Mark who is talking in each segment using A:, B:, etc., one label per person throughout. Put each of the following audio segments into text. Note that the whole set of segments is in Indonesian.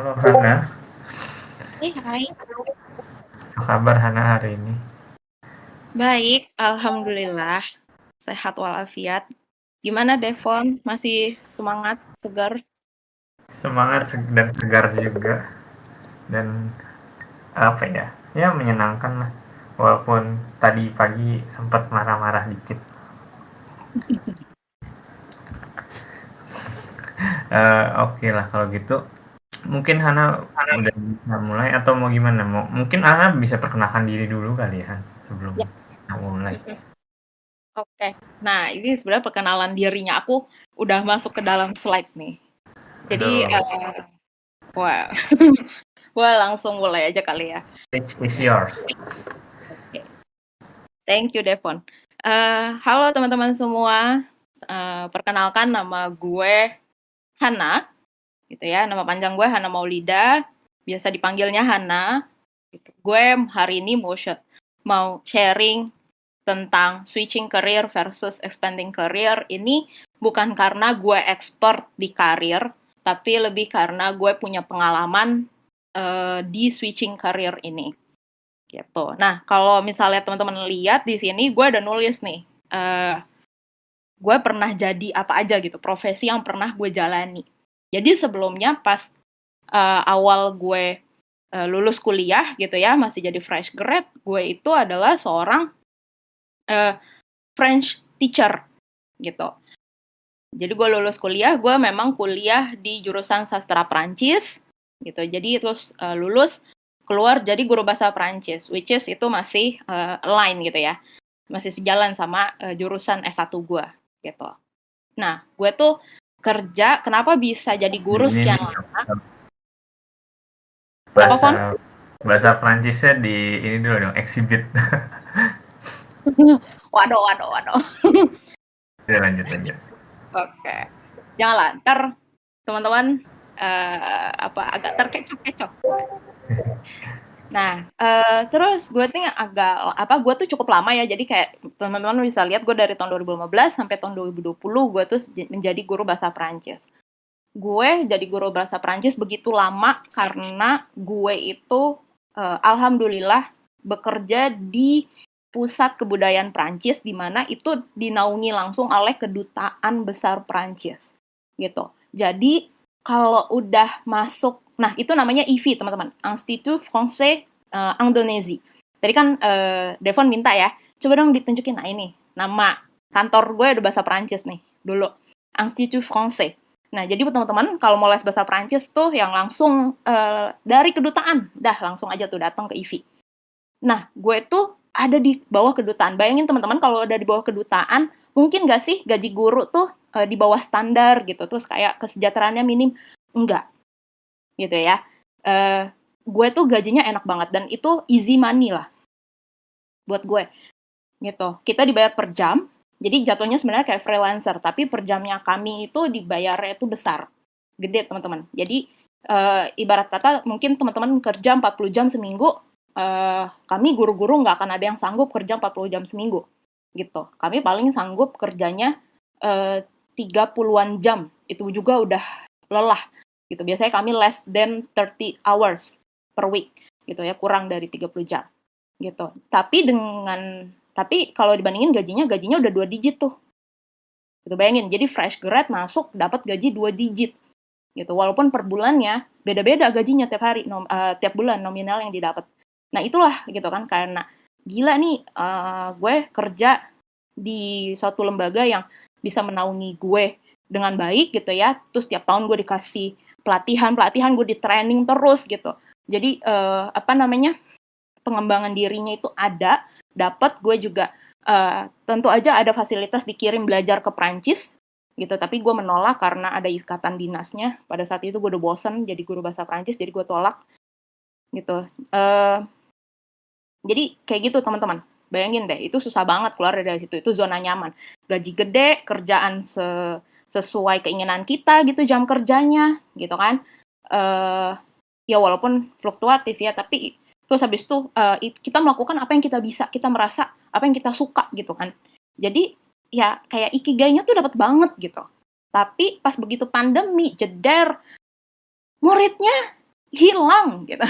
A: Halo Hana,
B: Hai.
A: apa kabar Hana hari ini?
B: Baik, alhamdulillah. Sehat walafiat. Gimana Devon? Masih semangat, segar?
A: Semangat dan segar juga, dan apa ya, ya menyenangkan lah. Walaupun tadi pagi sempat marah-marah dikit. Oke lah kalau gitu. Mungkin Hana udah bisa mulai atau mau gimana? Mungkin Hana bisa perkenalkan diri dulu kali ya Han, sebelum
B: Ya.
A: kita mulai.
B: Oke. Nah, ini sebenarnya perkenalan dirinya aku udah masuk ke dalam slide nih. Jadi,
A: Aduh,
B: wah, wah langsung mulai aja kali ya.
A: stage is yours.
B: Oke. Thank you, Devon. Halo teman-teman semua. Perkenalkan nama gue Hana, gitu ya. Nama panjang gue Hana Maulida. Biasa dipanggilnya Hana. Gitu. Gue hari ini mau sharing tentang switching career versus expanding career. Ini bukan karena gue expert di karir, tapi lebih karena gue punya pengalaman di switching career ini. Gitu. Nah, kalau misalnya teman-teman lihat di sini, gue ada nulis nih, gue pernah jadi apa aja gitu, profesi yang pernah gue jalani. Jadi sebelumnya pas awal gue lulus kuliah gitu ya, masih jadi fresh grad, gue itu adalah seorang French teacher gitu. Jadi gue lulus kuliah, gue memang kuliah di jurusan sastra Perancis gitu. Jadi terus lulus keluar jadi guru bahasa Perancis, which is itu masih align gitu ya, masih sejalan sama jurusan S1 gue gitu. Nah, gue tuh kerja, kenapa bisa jadi
A: Di
B: guru
A: ini
B: sekian
A: nih
B: lama? Apa, Fon?
A: bahasa bahasa Prancisnya di ini dulu dong, exhibit.
B: Waduh, waduh, waduh.
A: Udah lanjut lanjut.
B: Oke. Janganlah, ntar teman-teman apa agak terkecoh-kecoh. Nah, terus gue tuh gue tuh cukup lama ya, jadi kayak teman-teman bisa lihat gue dari tahun 2015 sampai tahun 2020 gue tuh menjadi guru bahasa Perancis. Gue jadi guru bahasa Perancis begitu lama karena gue itu alhamdulillah bekerja di pusat kebudayaan Perancis di mana itu dinaungi langsung oleh kedutaan besar Perancis gitu. Jadi kalau udah masuk, nah itu namanya IFI teman-teman, Institut Français Indonésie. Tadi kan Devon minta ya, coba dong ditunjukin. Nah ini nama kantor gue udah bahasa Perancis nih dulu, Institut Français. Nah, jadi buat teman-teman kalau mau les bahasa Perancis tuh yang langsung dari kedutaan, dah langsung aja tuh datang ke IFI. Nah, gue tuh ada di bawah kedutaan. Bayangin teman-teman kalau ada di bawah kedutaan, mungkin gak sih gaji guru tuh di bawah standar gitu, terus kayak kesejahteraannya minim? Enggak, gitu ya. Gue tuh gajinya enak banget dan itu easy money lah buat gue, gitu. Kita dibayar per jam, jadi jatuhnya sebenarnya kayak freelancer, tapi per jamnya kami itu dibayarnya itu besar, gede teman-teman. Jadi ibarat kata mungkin teman-teman kerja 40 jam seminggu, kami guru-guru nggak akan ada yang sanggup kerja 40 jam seminggu, gitu. Kami paling sanggup kerjanya 30-an jam, itu juga udah lelah, gitu. Biasanya kami less than 30 hours per week, gitu ya, kurang dari 30 jam, gitu. Tapi kalau dibandingin gajinya udah 2 digit tuh. Gitu bayangin, jadi fresh grad masuk dapat gaji 2 digit. Gitu. Walaupun per bulannya beda-beda gajinya tiap hari, tiap bulan nominal yang didapat. Nah, itulah gitu kan karena gila nih gue kerja di suatu lembaga yang bisa menaungi gue dengan baik gitu ya. Terus tiap tahun gue dikasih pelatihan gue di training terus gitu. Jadi apa namanya? Pengembangan dirinya itu ada, dapat. Gue juga tentu aja ada fasilitas dikirim belajar ke Prancis gitu, tapi gue menolak karena ada ikatan dinasnya. Pada saat itu gue udah bosen jadi guru bahasa Prancis, jadi gue tolak gitu. Jadi kayak gitu teman-teman, bayangin deh, itu susah banget keluar dari situ. Itu zona nyaman, gaji gede, kerjaan sesuai keinginan kita gitu, jam kerjanya gitu kan. Ya walaupun fluktuatif ya, tapi terus habis itu kita melakukan apa yang kita bisa, kita merasa apa yang kita suka gitu kan. Jadi ya kayak ikigainya tuh dapat banget gitu. Tapi pas begitu pandemi, jeder, muridnya hilang gitu.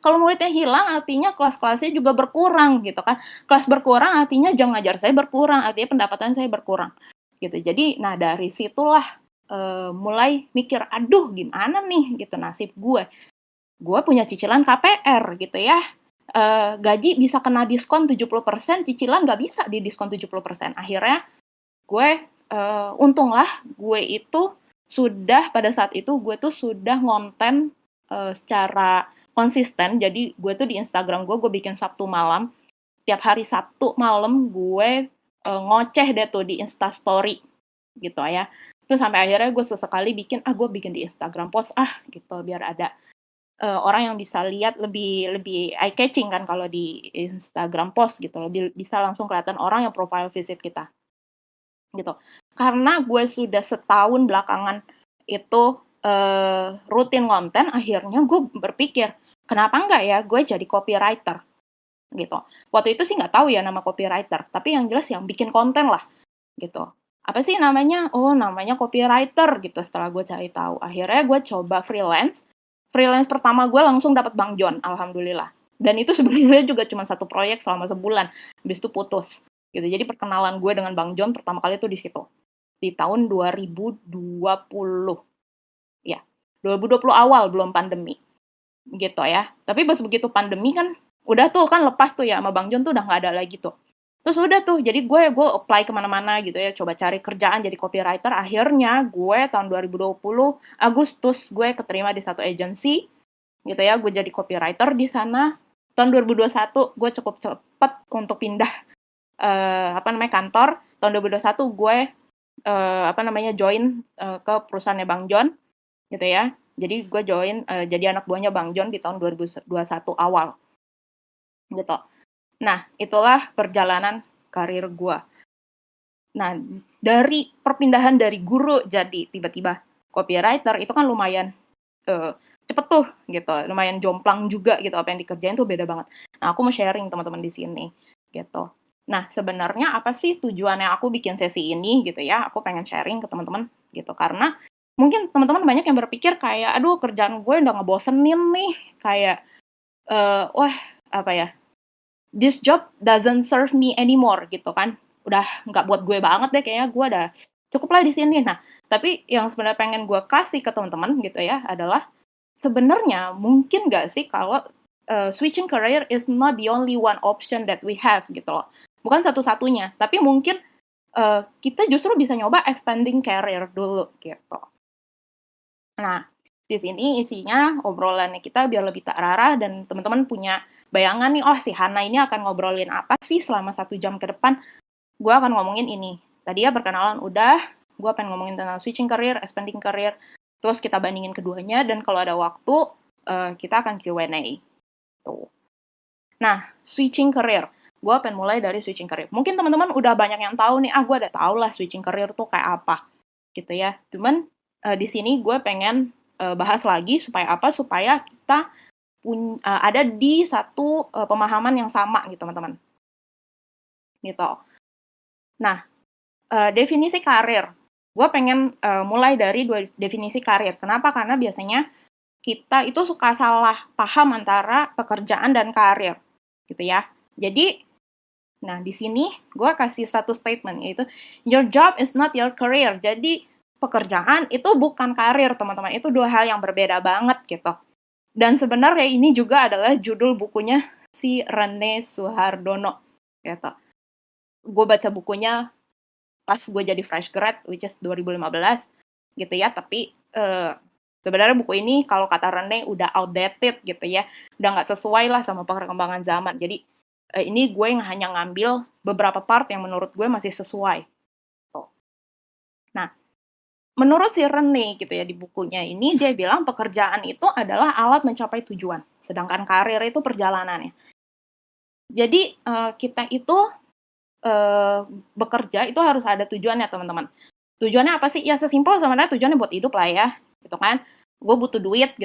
B: Kalau muridnya hilang artinya kelas-kelasnya juga berkurang gitu kan. Kelas berkurang artinya jam ngajar saya berkurang, artinya pendapatan saya berkurang gitu. Jadi nah dari situlah mulai mikir, aduh gimana nih gitu nasib gue. Gue punya cicilan KPR gitu ya. Gaji bisa kena diskon 70%, cicilan nggak bisa di diskon 70%. Akhirnya gue untunglah gue itu sudah pada saat itu gue tuh sudah ngonten secara konsisten. Jadi gue tuh di Instagram gue bikin Sabtu malam. Tiap hari Sabtu malam gue ngoceh deh tuh di Instastory gitu ya. Terus sampai akhirnya gue sesekali gue bikin di Instagram post gitu biar ada orang yang bisa lihat lebih eye catching kan kalau di Instagram post gitu, lebih bisa langsung kelihatan orang yang profile visit kita gitu. Karena gue sudah setahun belakangan itu rutin konten, akhirnya gue berpikir, kenapa enggak ya gue jadi copywriter gitu. Waktu itu sih nggak tahu ya nama copywriter, tapi yang jelas yang bikin konten lah gitu. Apa sih namanya? Oh, namanya copywriter gitu setelah gue cari tahu. Akhirnya gue coba freelance. Freelance pertama gue langsung dapat Bang John, alhamdulillah. Dan itu sebenarnya juga cuma satu proyek selama sebulan, habis itu putus. Gitu. Jadi perkenalan gue dengan Bang John pertama kali itu di situ. Di tahun 2020. Ya, 2020 awal belum pandemi. Gitu ya. Tapi pas begitu pandemi kan udah tuh kan lepas tuh ya sama Bang John tuh udah nggak ada lagi tuh. Terus udah tuh, jadi gue apply kemana-mana gitu ya, coba cari kerjaan jadi copywriter. Akhirnya gue tahun 2020 Agustus gue keterima di satu agensi gitu ya, gue jadi copywriter di sana. Tahun 2021 gue cukup cepet untuk pindah kantor. Tahun 2021 gue join ke perusahaannya Bang John gitu ya. Jadi gue join jadi anak buahnya Bang John di tahun 2021 awal gitu. Nah, itulah perjalanan karir gue. Nah, dari perpindahan dari guru jadi tiba-tiba copywriter, itu kan lumayan cepet tuh, gitu. Lumayan jomplang juga gitu, apa yang dikerjain tuh beda banget. Nah, aku mau sharing teman-teman di sini, gitu. Nah, sebenarnya apa sih tujuannya aku bikin sesi ini, gitu ya. Aku pengen sharing ke teman-teman, gitu. Karena mungkin teman-teman banyak yang berpikir kayak, aduh kerjaan gue udah ngebosenin nih. Kayak, this job doesn't serve me anymore gitu kan, udah nggak buat gue banget deh, kayaknya gue udah cukup lah di sini. Nah, tapi yang sebenarnya pengen gue kasih ke teman-teman gitu ya adalah sebenarnya mungkin nggak sih kalau switching career is not the only one option that we have gitu loh, bukan satu-satunya, tapi mungkin kita justru bisa nyoba expanding career dulu gitu. Nah, di sini isinya obrolannya kita biar lebih terarah dan teman-teman punya bayangan nih, oh si Hana ini akan ngobrolin apa sih selama 1 jam ke depan. Gue akan ngomongin ini. Tadi ya perkenalan udah, gue akan ngomongin tentang switching career, expanding career, terus kita bandingin keduanya, dan kalau ada waktu, kita akan Q&A. Tuh. Nah, switching career. Gue akan mulai dari switching career. Mungkin teman-teman udah banyak yang tahu nih, gue udah tahu lah switching career tuh kayak apa. Gitu ya. Cuman di sini gue pengen bahas lagi supaya apa? Supaya kita ada di satu pemahaman yang sama gitu teman-teman. Gitu. Nah, definisi karir. Gue pengen mulai dari definisi karir. Kenapa? Karena biasanya kita itu suka salah paham antara pekerjaan dan karir. Gitu ya. Jadi, nah di sini gue kasih satu statement, yaitu your job is not your career. Jadi, pekerjaan itu bukan karir, teman-teman. Itu dua hal yang berbeda banget gitu. Dan sebenarnya ini juga adalah judul bukunya si Rene Suhardono. Gitu. Gue baca bukunya pas gue jadi fresh grad, which is 2015. Gitu ya, tapi sebenarnya buku ini kalau kata Rene udah outdated gitu ya. Udah nggak sesuai lah sama perkembangan zaman. Jadi ini gue yang hanya ngambil beberapa part yang menurut gue masih sesuai. Nah, menurut si Rene gitu ya di bukunya ini, dia bilang pekerjaan itu adalah alat mencapai tujuan, sedangkan karir itu perjalanannya. Jadi kita itu bekerja itu harus ada tujuannya teman-teman. Tujuannya apa sih? Ya sesimpel sebenarnya tujuannya buat hidup lah ya, gitu kan. Gue butuh duit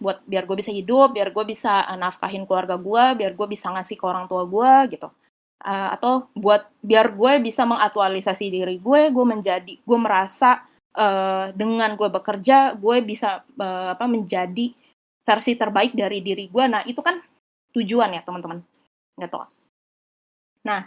B: buat biar gue bisa hidup, biar gue bisa nafkahin keluarga gue, biar gue bisa ngasih ke orang tua gue gitu. Atau buat biar gue bisa mengaktualisasi diri gue merasa dengan gue bekerja, gue bisa menjadi versi terbaik dari diri gue. Nah, itu kan tujuan ya, teman-teman. Gitu. Nah,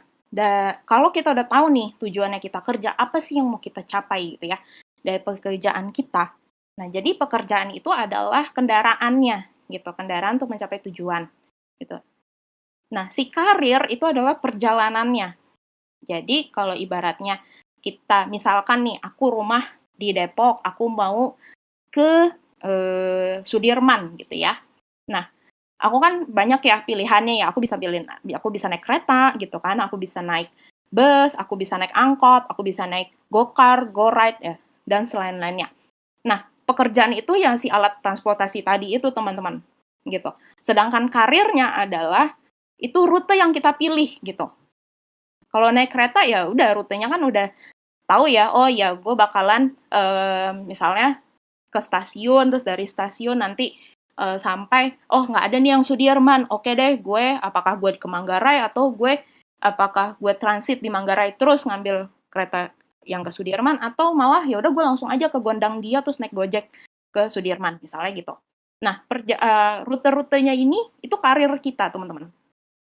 B: kalau kita udah tahu nih tujuannya kita kerja, apa sih yang mau kita capai gitu ya, dari pekerjaan kita. Nah, jadi pekerjaan itu adalah kendaraannya, gitu. Kendaraan untuk mencapai tujuan, gitu. Nah, si karir itu adalah perjalanannya. Jadi, kalau ibaratnya kita, misalkan nih, aku rumah di Depok, aku mau ke Sudirman gitu ya. Nah, aku kan banyak ya pilihannya ya. Aku bisa naik kereta gitu kan, aku bisa naik bus, aku bisa naik angkot, aku bisa naik go-car, go-ride ya, dan selain-lainnya. Nah, pekerjaan itu yang si alat transportasi tadi itu, teman-teman, gitu. Sedangkan karirnya adalah itu rute yang kita pilih gitu. Kalau naik kereta ya udah rutenya kan udah tahu ya. Oh ya, gue bakalan misalnya ke stasiun, terus dari stasiun nanti sampai, oh nggak ada nih yang Sudirman, oke deh gue, apakah gue ke Manggarai atau apakah gue transit di Manggarai terus ngambil kereta yang ke Sudirman, atau malah ya udah gue langsung aja ke Gondang Dia terus naik Gojek ke Sudirman, misalnya gitu. Nah, rute-rutenya ini itu karir kita, teman-teman.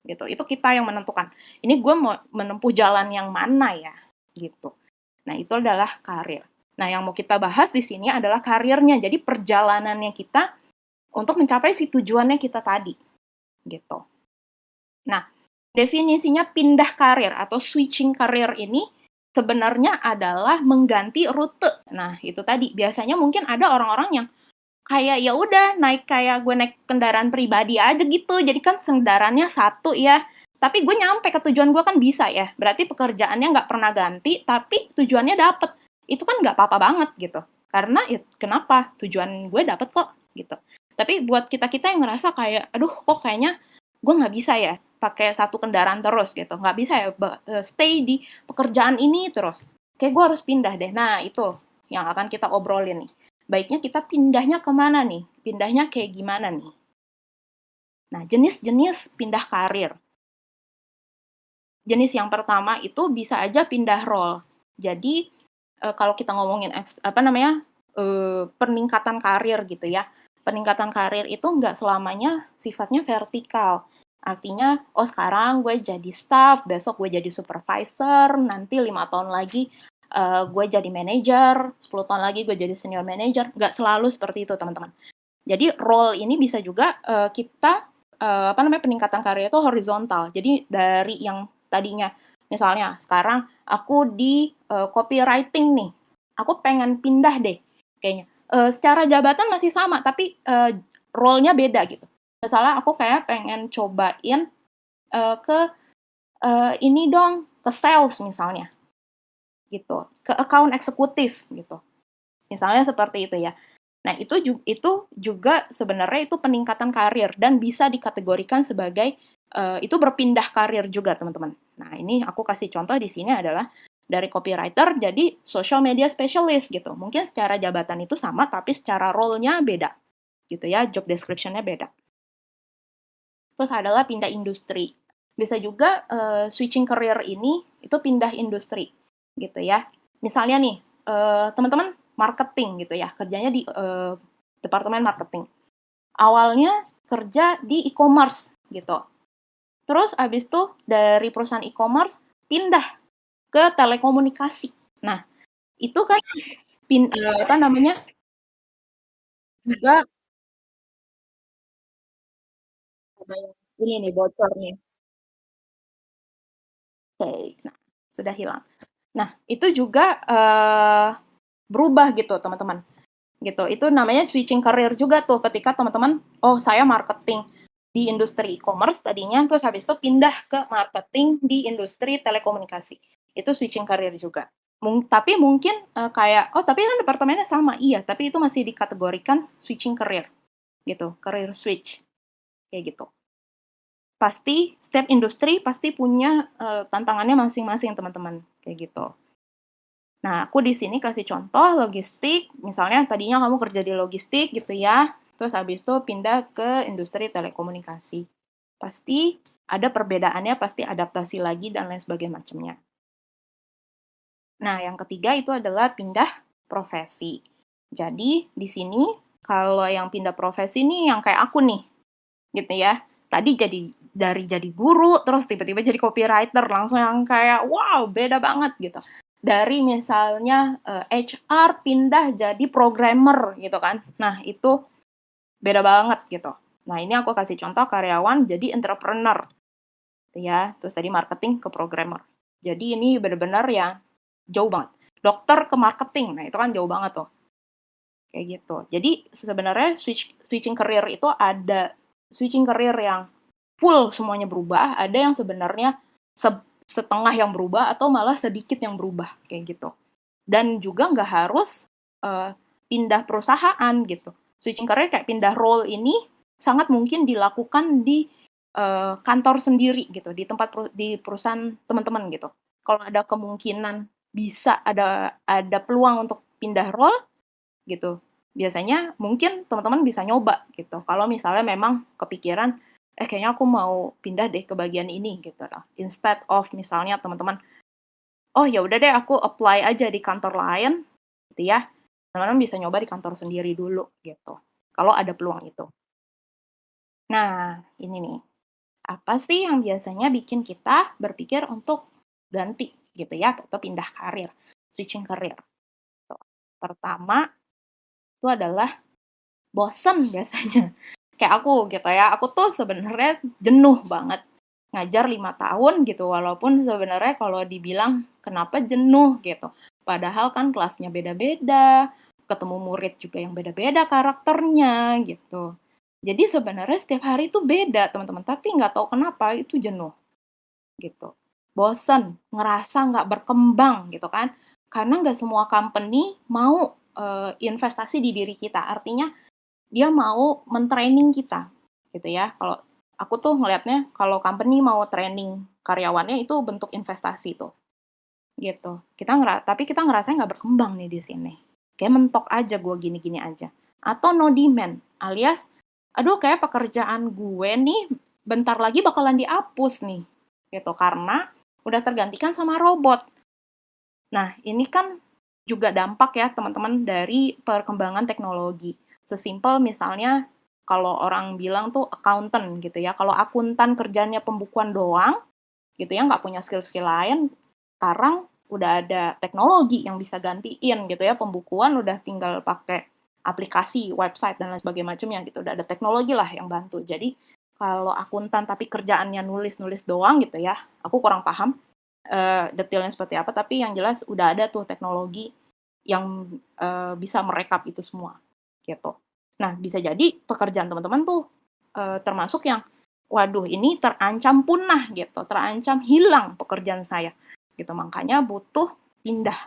B: Gitu. Itu kita yang menentukan. Ini gue mau menempuh jalan yang mana ya, gitu. Nah, itu adalah karir. Nah, yang mau kita bahas di sini adalah karirnya. Jadi perjalanannya kita untuk mencapai si tujuannya kita tadi. Gitu. Nah, definisinya pindah karir atau switching karir ini sebenarnya adalah mengganti rute. Nah, itu tadi. Biasanya mungkin ada orang-orang yang kayak ya udah kayak gue naik kendaraan pribadi aja gitu. Jadi kan kendaraannya satu ya. Tapi gue nyampe ke tujuan gue kan bisa ya. Berarti pekerjaannya nggak pernah ganti, tapi tujuannya dapet. Itu kan nggak apa-apa banget gitu. Karena ya kenapa? Tujuan gue dapet kok gitu. Tapi buat kita-kita yang ngerasa kayak, aduh kok kayaknya gue nggak bisa ya pakai satu kendaraan terus gitu. Nggak bisa ya stay di pekerjaan ini terus. Kayak gue harus pindah deh. Nah itu yang akan kita obrolin nih. Baiknya kita pindahnya kemana nih? Pindahnya kayak gimana nih? Nah, jenis-jenis pindah karir. Jenis yang pertama itu bisa aja pindah role. Jadi, kalau kita ngomongin peningkatan karir gitu ya. Peningkatan karir itu nggak selamanya sifatnya vertikal. Artinya, oh sekarang gue jadi staff, besok gue jadi supervisor, nanti 5 tahun lagi gue jadi manajer, 10 tahun lagi gue jadi senior manager. Nggak selalu seperti itu, teman-teman. Jadi role ini bisa juga kita peningkatan karir itu horizontal. Jadi dari yang tadinya misalnya sekarang aku di copywriting nih, aku pengen pindah deh kayaknya. Secara jabatan masih sama, tapi role-nya beda gitu. Misalnya aku kayak pengen cobain ke ini dong, ke sales misalnya, gitu, ke account eksekutif gitu. Misalnya seperti itu ya. Nah, itu juga sebenarnya itu peningkatan karir dan bisa dikategorikan sebagai itu berpindah karir juga, teman-teman. Nah, ini aku kasih contoh di sini adalah dari copywriter jadi social media specialist gitu. Mungkin secara jabatan itu sama, tapi secara role-nya beda. Gitu ya, job description-nya beda. Terus adalah pindah industri. Bisa juga switching career ini itu pindah industri. Gitu ya. Misalnya nih, teman-teman marketing gitu ya, kerjanya di departemen marketing. Awalnya kerja di e-commerce gitu. Terus abis itu dari perusahaan e-commerce pindah ke telekomunikasi. Nah, itu kan juga ini nih bocor nih. Oke, nah sudah hilang. Nah, itu juga berubah gitu, teman-teman. Gitu. Itu namanya switching career juga tuh ketika teman-teman, oh saya marketing di industri e-commerce tadinya, terus habis itu pindah ke marketing di industri telekomunikasi. Itu switching career juga. Tapi mungkin kayak, oh tapi kan departemennya sama, iya, tapi itu masih dikategorikan switching career. Gitu, career switch. Kayak gitu. Pasti, setiap industri pasti punya tantangannya masing-masing, teman-teman. Kayak gitu. Nah, aku di sini kasih contoh logistik, misalnya tadinya kamu kerja di logistik gitu ya, terus habis itu pindah ke industri telekomunikasi. Pasti ada perbedaannya, pasti adaptasi lagi dan lain sebagainya macamnya. Nah, yang ketiga itu adalah pindah profesi. Jadi, di sini Kalau yang pindah profesi nih yang kayak aku nih, gitu ya. Tadi jadi guru, terus tiba-tiba jadi copywriter, langsung yang kayak wow, beda banget gitu. Dari misalnya HR pindah jadi programmer gitu kan. Nah, itu beda banget gitu. Nah, ini aku kasih contoh karyawan jadi entrepreneur gitu ya. Terus tadi marketing ke programmer. Jadi ini benar-benar ya jauh banget. Dokter ke marketing, nah itu kan jauh banget tuh. Kayak gitu. Jadi sebenarnya switching career itu ada switching career yang full semuanya berubah, ada yang sebenarnya setengah yang berubah atau malah sedikit yang berubah kayak gitu. Dan juga nggak harus pindah perusahaan gitu. Switching career kayak pindah role ini sangat mungkin dilakukan di kantor sendiri gitu, di di perusahaan teman-teman gitu. Kalau ada kemungkinan bisa ada peluang untuk pindah role gitu. Biasanya mungkin teman-teman bisa nyoba gitu. Kalau misalnya memang kepikiran, kayaknya aku mau pindah deh ke bagian ini gitu lah. Instead of misalnya teman-teman, oh ya udah deh aku apply aja di kantor lain gitu ya. Teman-teman bisa nyoba di kantor sendiri dulu gitu. Kalau ada peluang itu. Nah, ini nih. Apa sih yang biasanya bikin kita berpikir untuk ganti gitu ya atau pindah karir, switching karir. Pertama itu adalah bosen biasanya. Kayak aku gitu ya, aku tuh sebenarnya jenuh banget ngajar 5 tahun gitu, walaupun sebenarnya kalau dibilang kenapa jenuh gitu. Padahal kan kelasnya beda-beda, ketemu murid juga yang beda-beda karakternya gitu. Jadi sebenarnya setiap hari itu beda teman-teman, tapi nggak tahu kenapa itu jenuh gitu. Bosen, ngerasa nggak berkembang gitu kan. Karena nggak semua company mau investasi di diri kita. Artinya dia mau men-training kita gitu ya. Kalau aku tuh ngelihatnya kalau company mau training karyawannya itu bentuk investasi tuh gitu. Tapi kita ngerasanya nggak berkembang nih di sini. Kayak mentok aja gue gini-gini aja. Atau no demand alias aduh kayak pekerjaan gue nih bentar lagi bakalan dihapus nih gitu karena udah tergantikan sama robot. Nah, ini kan juga dampak ya teman-teman dari perkembangan teknologi. Sesimpel misalnya kalau orang bilang tuh accountant gitu ya. Kalau akuntan kerjanya pembukuan doang gitu ya, nggak punya skill-skill lain, sekarang udah ada teknologi yang bisa gantiin gitu ya. Pembukuan udah tinggal pakai aplikasi, website dan lain sebagainya macamnya gitu. Udah ada teknologi lah yang bantu. Jadi kalau akuntan tapi kerjaannya nulis-nulis doang gitu ya, aku kurang paham detailnya seperti apa, tapi yang jelas udah ada tuh teknologi yang bisa merekap itu semua gitu. Nah, bisa jadi pekerjaan teman-teman tuh termasuk yang waduh ini terancam punah gitu, terancam hilang pekerjaan saya gitu. Makanya butuh pindah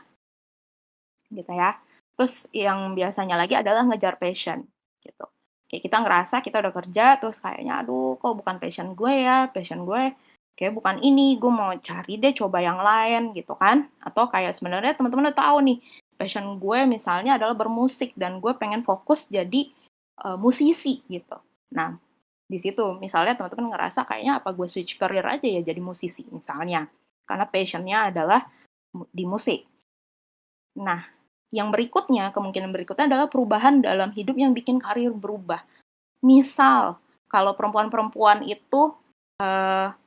B: gitu ya. Terus yang biasanya lagi adalah ngejar passion gitu. Kayak kita ngerasa kita udah kerja terus kayaknya aduh kok bukan passion gue ya, passion gue kayak bukan ini, gue mau cari deh coba yang lain gitu kan. Atau kayak sebenarnya teman-teman udah tahu nih, passion gue misalnya adalah bermusik dan gue pengen fokus jadi musisi gitu. Nah, di situ misalnya teman-teman ngerasa kayaknya apa gue switch career aja ya jadi musisi misalnya. Karena passionnya adalah di musik. Nah, yang berikutnya, kemungkinan berikutnya adalah perubahan dalam hidup yang bikin karir berubah. Misal, kalau perempuan-perempuan itu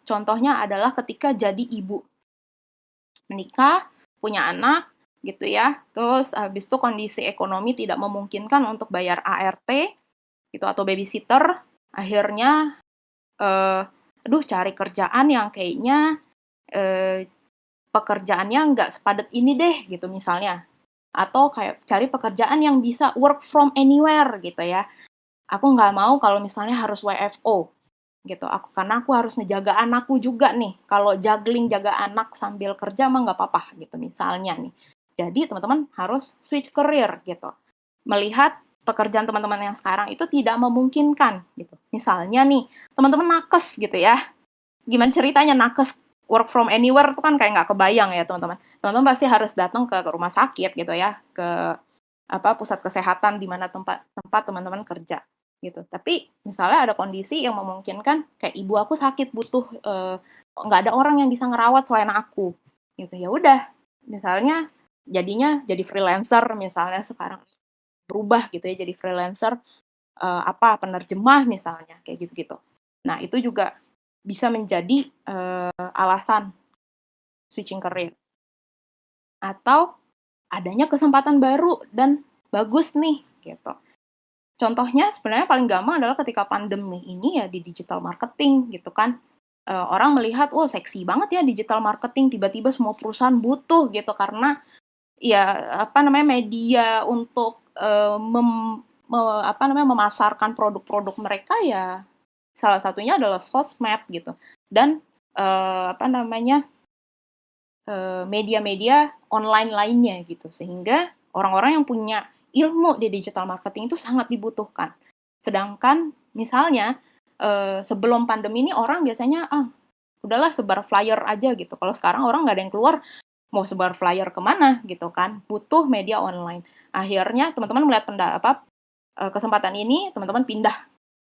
B: contohnya adalah ketika jadi ibu. Menikah, punya anak, gitu ya. Terus habis itu kondisi ekonomi tidak memungkinkan untuk bayar ART, gitu, atau babysitter. Akhirnya, aduh cari kerjaan yang kayaknya pekerjaannya nggak sepadat ini deh, gitu misalnya. Atau kayak cari pekerjaan yang bisa work from anywhere, gitu ya. Aku nggak mau kalau misalnya harus WFO gitu. Karena aku harus ngejaga anakku juga nih. Kalau juggling jaga anak sambil kerja mah nggak apa-apa gitu misalnya nih. Jadi teman-teman harus switch career gitu. Melihat pekerjaan teman-teman yang sekarang itu tidak memungkinkan gitu. Misalnya nih, teman-teman nakes gitu ya. Gimana ceritanya nakes work from anywhere itu kan kayak nggak kebayang ya teman-teman. Teman-teman pasti harus datang ke rumah sakit gitu ya, ke pusat kesehatan di mana tempat teman-teman kerja gitu. Tapi misalnya ada kondisi yang memungkinkan kayak ibu aku sakit butuh nggak ada orang yang bisa ngerawat selain aku gitu. Ya udah, misalnya jadinya jadi freelancer misalnya sekarang berubah gitu ya jadi freelancer, penerjemah misalnya kayak gitu-gitu. Nah itu juga bisa menjadi alasan switching career. Atau adanya kesempatan baru dan bagus nih gitu. Contohnya sebenarnya paling gampang adalah ketika pandemi ini ya di digital marketing gitu kan. Orang melihat, "Oh, seksi banget ya digital marketing, tiba-tiba semua perusahaan butuh," gitu karena ya media untuk memasarkan produk-produk mereka ya salah satunya adalah sosmed gitu. Dan media-media online lainnya gitu. Sehingga orang-orang yang punya ilmu di digital marketing itu sangat dibutuhkan. Sedangkan misalnya sebelum pandemi ini orang biasanya udahlah sebar flyer aja gitu. Kalau sekarang orang nggak ada yang keluar mau sebar flyer kemana gitu kan, butuh media online. Akhirnya teman-teman melihat kesempatan ini, teman-teman pindah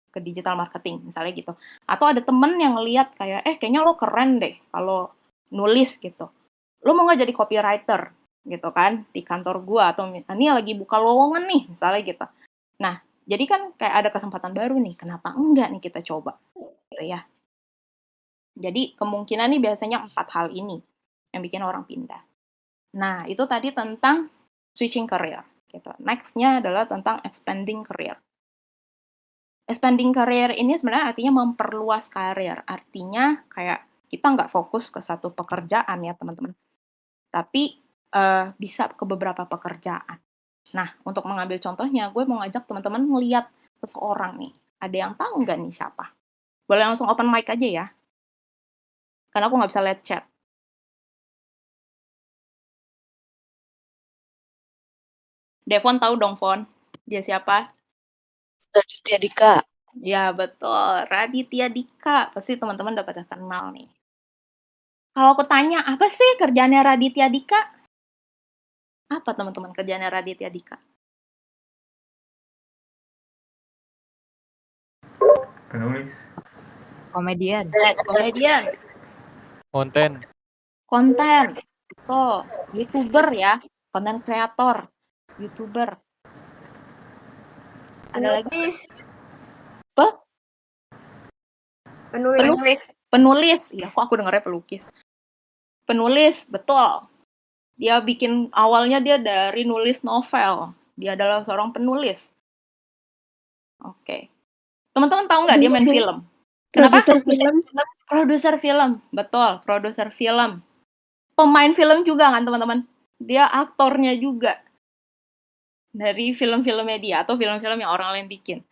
B: ke digital marketing misalnya gitu. Atau ada temen yang ngelihat kayak kayaknya lo keren deh kalau nulis gitu, lo mau nggak jadi copywriter gitu kan di kantor gua, atau ini lagi buka lowongan nih misalnya gitu. Nah jadi kan kayak ada kesempatan baru nih, kenapa enggak nih kita coba gitu ya. Jadi kemungkinan nih biasanya 4 hal ini yang bikin orang pindah. Nah itu tadi tentang switching career gitu. Next-nya adalah tentang expanding career. Expanding career ini sebenarnya artinya memperluas karir. Artinya kayak kita nggak fokus ke satu pekerjaan ya teman-teman, tapi bisa ke beberapa pekerjaan. Nah, untuk mengambil contohnya, gue mau ngajak teman-teman ngeliat seseorang nih. Ada yang tahu nggak nih siapa? Boleh langsung open mic aja ya, karena aku nggak bisa lihat chat. Devon tahu dong, Fon. Dia siapa?
C: Raditya Dika.
B: Ya, betul. Raditya Dika. Pasti teman-teman udah pada kenal nih. Kalau aku tanya, apa sih kerjaannya Raditya Dika? Apa teman-teman kerjaannya Raditya Dika?
A: Penulis.
C: Komedian.
B: Komedian.
D: Konten.
B: Betul. YouTuber ya. Konten kreator. YouTuber. Ada lagi? Apa? Penulis. Ya, kok aku dengarnya pelukis. Penulis, betul. Dia awalnya dia dari nulis novel. Dia adalah seorang penulis. Oke. Teman-teman tahu nggak dia main film? Kenapa? Produser film. Betul, produser film. Pemain film juga kan, teman-teman? Dia aktornya juga. Dari film-filmnya dia atau film-film yang orang lain bikin.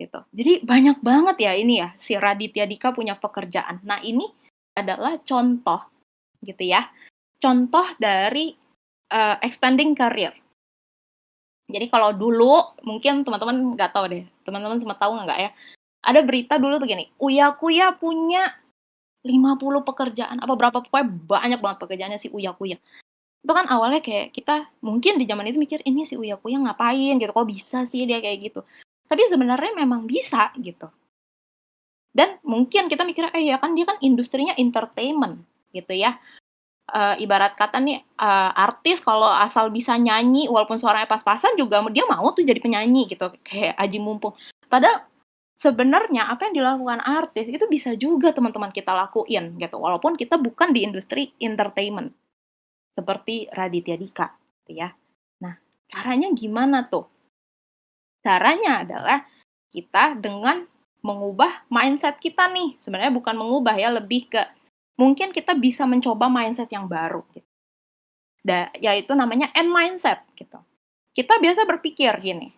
B: Gitu. Jadi banyak banget ya ini ya, si Raditya Dika punya pekerjaan. Nah, ini adalah contoh gitu ya. Contoh dari expanding career. Jadi kalau dulu mungkin teman-teman nggak tahu deh, teman-teman sempat tahu nggak ya? Ada berita dulu tuh gini, Uya Kuya punya 50 pekerjaan, apa berapa, pokoknya banyak banget pekerjaannya si Uya Kuya. Itu kan awalnya kayak kita mungkin di zaman itu mikir, ini si Uya Kuya ngapain gitu, kok bisa sih dia kayak gitu. Tapi sebenarnya memang bisa gitu. Dan mungkin kita mikirnya, ya kan dia kan industrinya entertainment gitu ya. Ibarat kata nih artis kalau asal bisa nyanyi walaupun suaranya pas-pasan juga dia mau tuh jadi penyanyi gitu, kayak Aji Mumpung. Padahal sebenarnya apa yang dilakukan artis itu bisa juga teman-teman kita lakuin gitu, walaupun kita bukan di industri entertainment seperti Raditya Dika gitu ya. Nah, caranya gimana tuh? Caranya adalah kita dengan mengubah mindset kita nih. Sebenarnya bukan mengubah ya, lebih ke mungkin kita bisa mencoba mindset yang baru gitu. Yaitu namanya end mindset gitu. Kita biasa berpikir gini.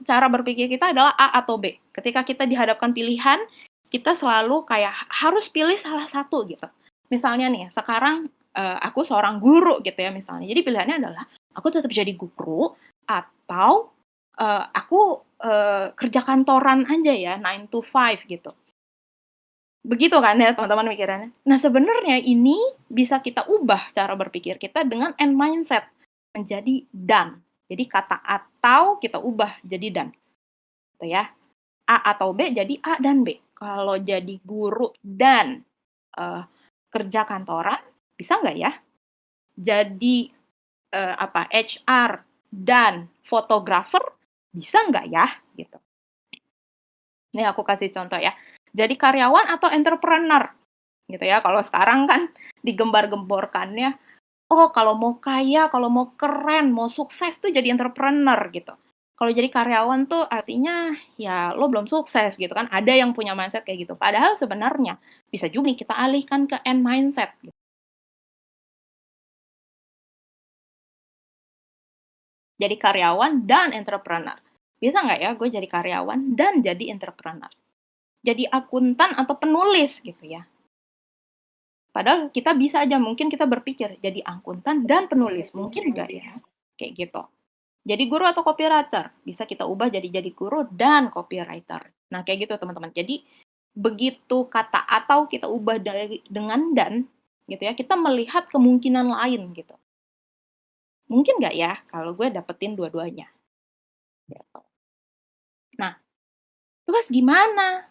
B: Cara berpikir kita adalah A atau B. Ketika kita dihadapkan pilihan, kita selalu kayak harus pilih salah satu gitu. Misalnya nih, sekarang aku seorang guru gitu ya misalnya. Jadi pilihannya adalah aku tetap jadi guru atau aku kerja kantoran aja ya, 9 to 5 gitu. Begitu kan ya teman-teman mikirannya. Nah sebenarnya ini bisa kita ubah cara berpikir kita dengan end mindset menjadi dan. Jadi kata atau kita ubah jadi dan. Gitu ya. A atau B jadi A dan B. Kalau jadi guru dan kerja kantoran bisa nggak ya? Jadi HR dan fotografer, bisa nggak ya? Gitu. Nih aku kasih contoh ya. Jadi karyawan atau entrepreneur, gitu ya. Kalau sekarang kan digembar-gemborkannya, oh kalau mau kaya, kalau mau keren, mau sukses tuh jadi entrepreneur gitu. Kalau jadi karyawan tuh artinya ya lo belum sukses gitu kan. Ada yang punya mindset kayak gitu. Padahal sebenarnya bisa juga kita alihkan ke end mindset gitu. Jadi karyawan dan entrepreneur. Bisa nggak ya gue jadi karyawan dan jadi entrepreneur? Jadi akuntan atau penulis gitu ya. Padahal kita bisa aja, mungkin kita berpikir jadi akuntan dan penulis. Mungkin nggak ya? Kayak gitu. Jadi guru atau copywriter. Bisa kita ubah jadi guru dan copywriter. Nah kayak gitu teman-teman. Jadi begitu kata atau kita ubah dengan dan gitu ya, kita melihat kemungkinan lain gitu. Mungkin nggak ya kalau gue dapetin dua-duanya? Gitu. Nah, terus gimana?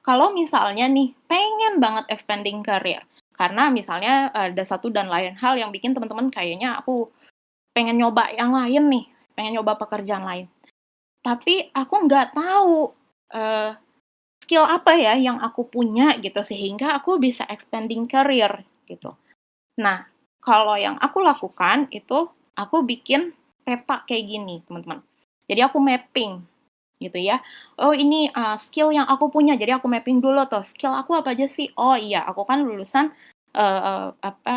B: Kalau misalnya nih, pengen banget expanding career. Karena misalnya ada satu dan lain hal yang bikin teman-teman kayaknya aku pengen nyoba yang lain nih. Pengen nyoba pekerjaan lain. Tapi aku nggak tahu skill apa ya yang aku punya gitu. Sehingga aku bisa expanding career gitu. Nah, kalau yang aku lakukan itu aku bikin peta kayak gini, teman-teman. Jadi aku mapping gitu ya. Oh, ini skill yang aku punya. Jadi aku mapping dulu tuh. Skill aku apa aja sih? Oh iya, aku kan lulusan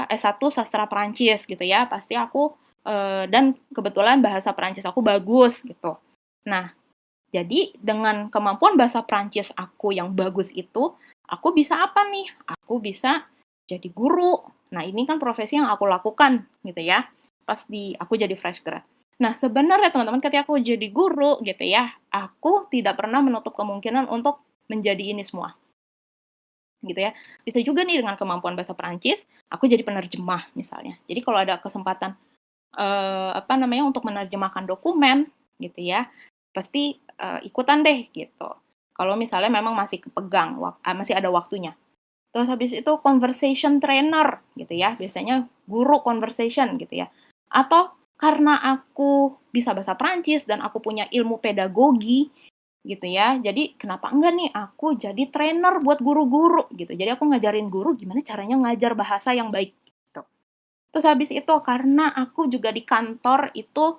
B: S1 sastra Perancis gitu ya. Pasti aku dan kebetulan bahasa Perancis aku bagus gitu. Nah, jadi dengan kemampuan bahasa Perancis aku yang bagus itu, aku bisa apa nih? Aku bisa jadi guru. Nah, ini kan profesi yang aku lakukan gitu ya. Pas aku jadi fresh grad. Nah, sebenarnya teman-teman ketika aku jadi guru gitu ya, aku tidak pernah menutup kemungkinan untuk menjadi ini semua. Gitu ya. Bisa juga nih dengan kemampuan bahasa Perancis, aku jadi penerjemah misalnya. Jadi kalau ada kesempatan untuk menerjemahkan dokumen gitu ya, pasti ikutan deh gitu. Kalau misalnya memang masih kepegang, masih ada waktunya. Terus habis itu conversation trainer gitu ya, biasanya guru conversation gitu ya. Atau karena aku bisa bahasa Prancis dan aku punya ilmu pedagogi gitu ya, jadi kenapa enggak nih aku jadi trainer buat guru-guru gitu. Jadi aku ngajarin guru gimana caranya ngajar bahasa yang baik gitu. Terus habis itu karena aku juga di kantor itu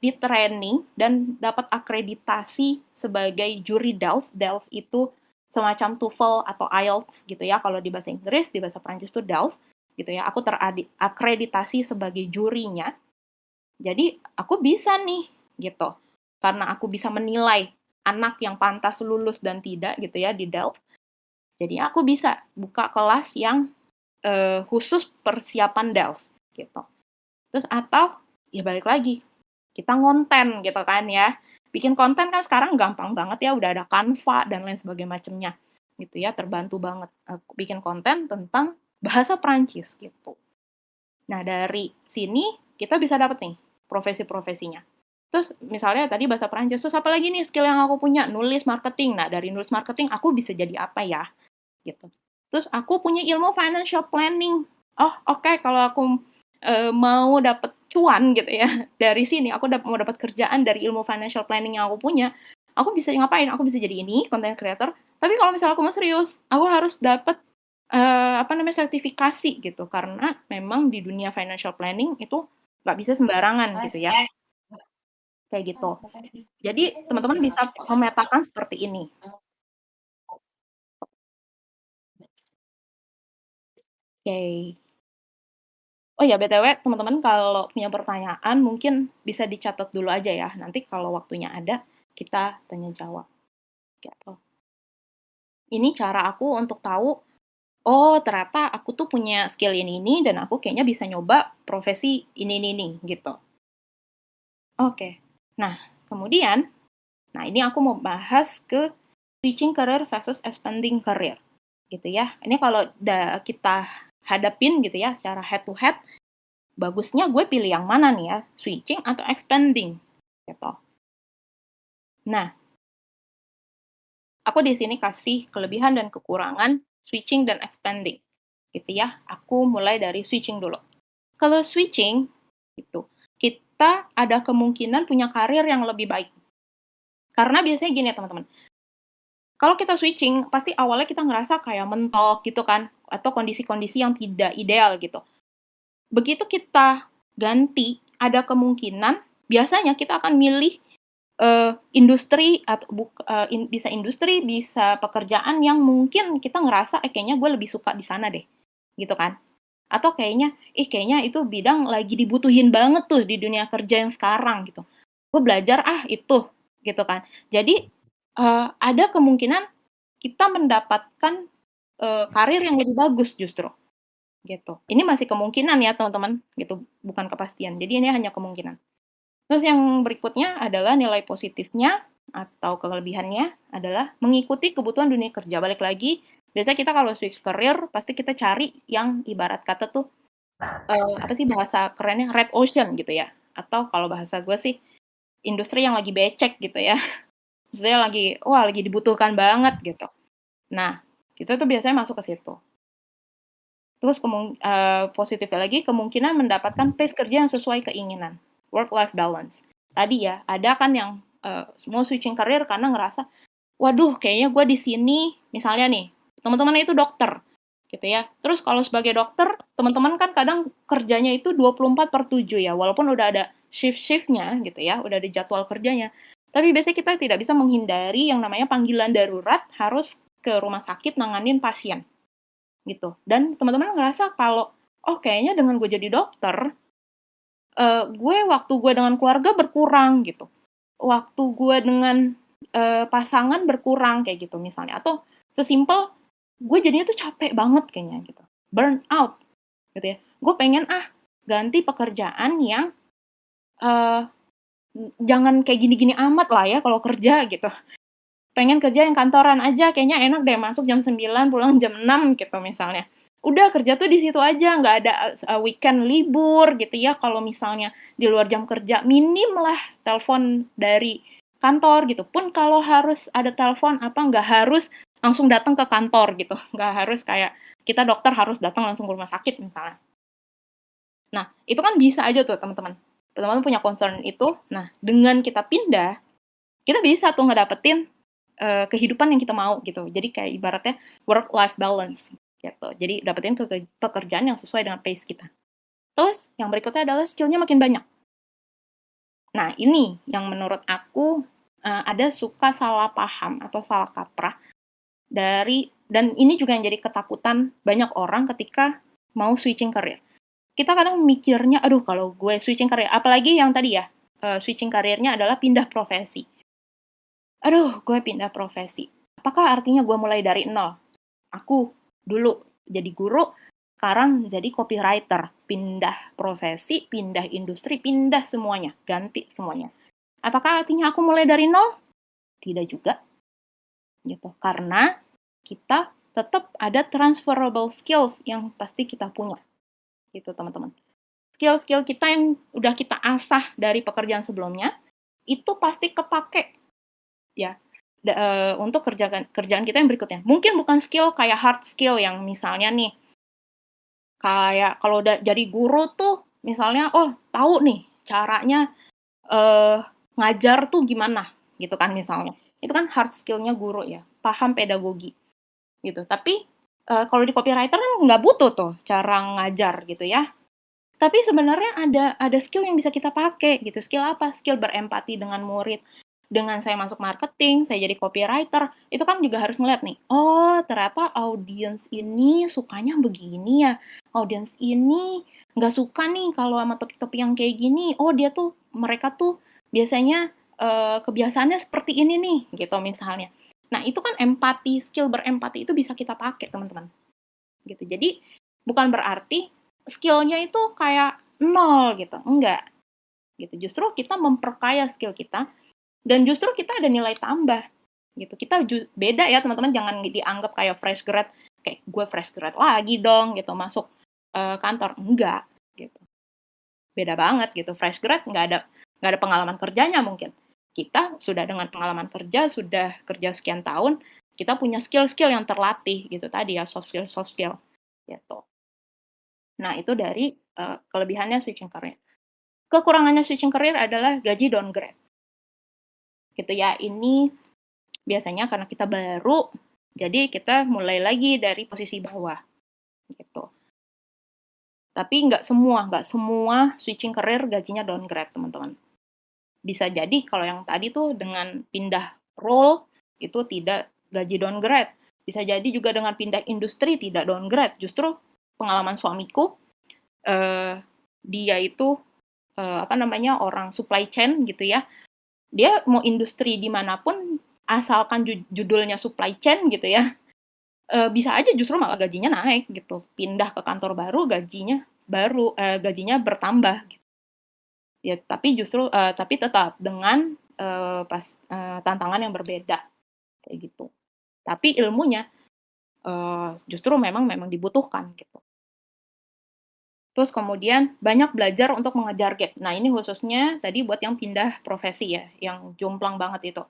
B: di training dan dapat akreditasi sebagai juri DELF. DELF itu semacam TOEFL atau IELTS gitu ya. Kalau di bahasa Inggris, di bahasa Prancis itu DELF gitu ya. Aku terakreditasi sebagai jurinya. Jadi aku bisa nih gitu. Karena aku bisa menilai anak yang pantas lulus dan tidak gitu ya di DELF. Jadi aku bisa buka kelas yang khusus persiapan DELF gitu. Terus atau ya balik lagi, kita ngonten gitu kan ya. Bikin konten kan sekarang gampang banget ya, udah ada Canva dan lain sebagainya macamnya gitu ya, terbantu banget. Bikin konten tentang bahasa Prancis gitu. Nah, dari sini kita bisa dapat nih profesi-profesinya. Terus misalnya tadi bahasa Prancis, terus apa lagi nih skill yang aku punya? Nulis marketing. Nah, dari nulis marketing aku bisa jadi apa ya? Gitu. Terus aku punya ilmu financial planning. Oh, oke, kalau aku mau dapat cuan gitu ya dari sini, aku mau dapat kerjaan dari ilmu financial planning yang aku punya, aku bisa ngapain? Aku bisa jadi ini content creator. Tapi kalau misalnya aku mau serius, aku harus dapat sertifikasi gitu karena memang di dunia financial planning itu nggak bisa sembarangan gitu ya. Kayak gitu. Jadi teman-teman bisa memetakan seperti ini. Oke. Oh ya, BTW teman-teman kalau punya pertanyaan mungkin bisa dicatat dulu aja ya. Nanti kalau waktunya ada, kita tanya jawab. Gitu. Ini cara aku untuk tahu, oh ternyata aku tuh punya skill ini dan aku kayaknya bisa nyoba profesi ini gitu. Oke. Nah, kemudian, ini aku mau bahas ke switching career versus expanding career. Gitu ya. Ini kalau kita hadapin gitu ya secara head to head, bagusnya gue pilih yang mana nih ya, switching atau expanding gitu. Nah, aku di sini kasih kelebihan dan kekurangan switching dan expanding gitu ya. Aku mulai dari switching dulu. Kalau switching gitu, kita ada kemungkinan punya karir yang lebih baik. Karena biasanya gini ya teman-teman, kalau kita switching, pasti awalnya kita ngerasa kayak mentok gitu kan, atau kondisi-kondisi yang tidak ideal gitu. Begitu kita ganti, ada kemungkinan biasanya kita akan milih industri atau bisa industri, bisa pekerjaan yang mungkin kita ngerasa, kayaknya gue lebih suka di sana deh, gitu kan. Atau kayaknya itu bidang lagi dibutuhin banget tuh di dunia kerja yang sekarang gitu. Gue belajar itu, gitu kan. Jadi ada kemungkinan kita mendapatkan karir yang lebih bagus justru, gitu. Ini masih kemungkinan ya teman-teman, gitu, bukan kepastian. Jadi ini hanya kemungkinan. Terus yang berikutnya adalah nilai positifnya atau kelebihannya adalah mengikuti kebutuhan dunia kerja. Balik lagi, biasanya kita kalau switch career, pasti kita cari yang ibarat kata tuh, apa sih bahasa kerennya, red ocean gitu ya. Atau kalau bahasa gue sih, industri yang lagi becek gitu ya. Maksudnya lagi dibutuhkan banget gitu. Nah, kita tuh biasanya masuk ke situ. Terus positifnya lagi, kemungkinan mendapatkan pace kerja yang sesuai keinginan. Work-life balance. Tadi ya, ada kan yang mau switching karir karena ngerasa, waduh, kayaknya gue di sini, misalnya nih, teman-teman itu dokter, gitu ya. Terus kalau sebagai dokter, teman-teman kan kadang kerjanya itu 24/7 ya, walaupun udah ada shift-shiftnya gitu ya, udah ada jadwal kerjanya. Tapi biasanya kita tidak bisa menghindari yang namanya panggilan darurat harus ke rumah sakit nanganin pasien, gitu. Dan teman-teman ngerasa kalau, oh kayaknya dengan gue jadi dokter, waktu gue dengan keluarga berkurang gitu. Waktu gue dengan pasangan berkurang kayak gitu misalnya. Atau sesimpel gue jadinya tuh capek banget kayaknya gitu. Burn out gitu ya. Gue pengen ganti pekerjaan yang jangan kayak gini-gini amat lah ya kalau kerja gitu. Pengen kerja yang kantoran aja, kayaknya enak deh, masuk jam 9, pulang jam 6 gitu misalnya. Udah kerja tuh di situ aja, nggak ada weekend libur gitu ya. Kalau misalnya di luar jam kerja, minim lah telepon dari kantor gitu. Pun kalau harus ada telepon nggak harus langsung datang ke kantor gitu. Nggak harus kayak kita dokter harus datang langsung ke rumah sakit misalnya. Nah, itu kan bisa aja tuh teman-teman. Teman-teman punya concern itu. Nah, dengan kita pindah, kita bisa tuh ngedapetin kehidupan yang kita mau gitu. Jadi kayak ibaratnya work-life balance gitu. Jadi dapetin pekerjaan yang sesuai dengan pace kita. Terus yang berikutnya adalah skill-nya makin banyak. Nah ini yang menurut aku ada suka salah paham atau salah kaprah dan ini juga yang jadi ketakutan banyak orang ketika mau switching career. Kita kadang mikirnya, aduh kalau gue switching career, apalagi yang tadi ya, switching karirnya adalah pindah profesi. Aduh, gue pindah profesi. Apakah artinya gue mulai dari nol? Aku dulu jadi guru, sekarang jadi copywriter. Pindah profesi, pindah industri, pindah semuanya. Ganti semuanya. Apakah artinya aku mulai dari nol? Tidak juga. Gitu. Karena kita tetap ada transferable skills yang pasti kita punya. Gitu, teman-teman. Skill-skill kita yang udah kita asah dari pekerjaan sebelumnya, itu pasti kepake ya untuk kerjaan kita yang berikutnya. Mungkin bukan skill kayak hard skill yang misalnya nih kayak kalau udah jadi guru tuh misalnya tahu nih caranya ngajar tuh gimana gitu kan misalnya. Itu kan hard skill-nya guru ya, paham pedagogi gitu. Tapi kalau di copywriter kan nggak butuh tuh cara ngajar gitu ya. Tapi sebenarnya ada skill yang bisa kita pakai gitu. Skill apa? Skill berempati dengan murid. Dengan saya masuk marketing, saya jadi copywriter, itu kan juga harus ngeliat nih, oh ternyata audiens ini sukanya begini ya, audiens ini nggak suka nih kalau sama topik-topik yang kayak gini, oh mereka tuh biasanya kebiasaannya seperti ini nih, gitu misalnya. Nah itu kan empati, skill berempati itu bisa kita pakai teman-teman. Gitu. Jadi bukan berarti skill-nya itu kayak nol gitu, enggak. Gitu. Justru kita memperkaya skill kita, dan justru kita ada nilai tambah gitu. Kita beda ya teman-teman, jangan dianggap kayak fresh grad, kayak gue fresh grad lagi dong gitu masuk kantor, enggak gitu. Beda banget gitu. Fresh grad nggak ada pengalaman kerjanya mungkin. Kita sudah dengan pengalaman kerja, sudah kerja sekian tahun, kita punya skill-skill yang terlatih gitu tadi ya, soft skill gitu. Nah, itu dari kelebihannya switching career. Kekurangannya switching career adalah gaji downgrade. Gitu ya. Ini biasanya karena kita baru, jadi kita mulai lagi dari posisi bawah. Gitu. Tapi nggak semua switching career gajinya downgrade, teman-teman. Bisa jadi kalau yang tadi tuh dengan pindah role itu tidak gaji downgrade. Bisa jadi juga dengan pindah industri tidak downgrade. Justru pengalaman suamiku, dia itu orang supply chain gitu ya. Dia mau industri dimanapun, asalkan judulnya supply chain gitu ya, bisa aja justru malah gajinya naik gitu. Pindah ke kantor baru, gajinya bertambah. Gitu. Ya, tapi tetap dengan tantangan yang berbeda kayak gitu. Tapi ilmunya justru memang dibutuhkan gitu. Terus kemudian banyak belajar untuk mengejar gap. Nah, ini khususnya tadi buat yang pindah profesi ya, yang jomplang banget itu.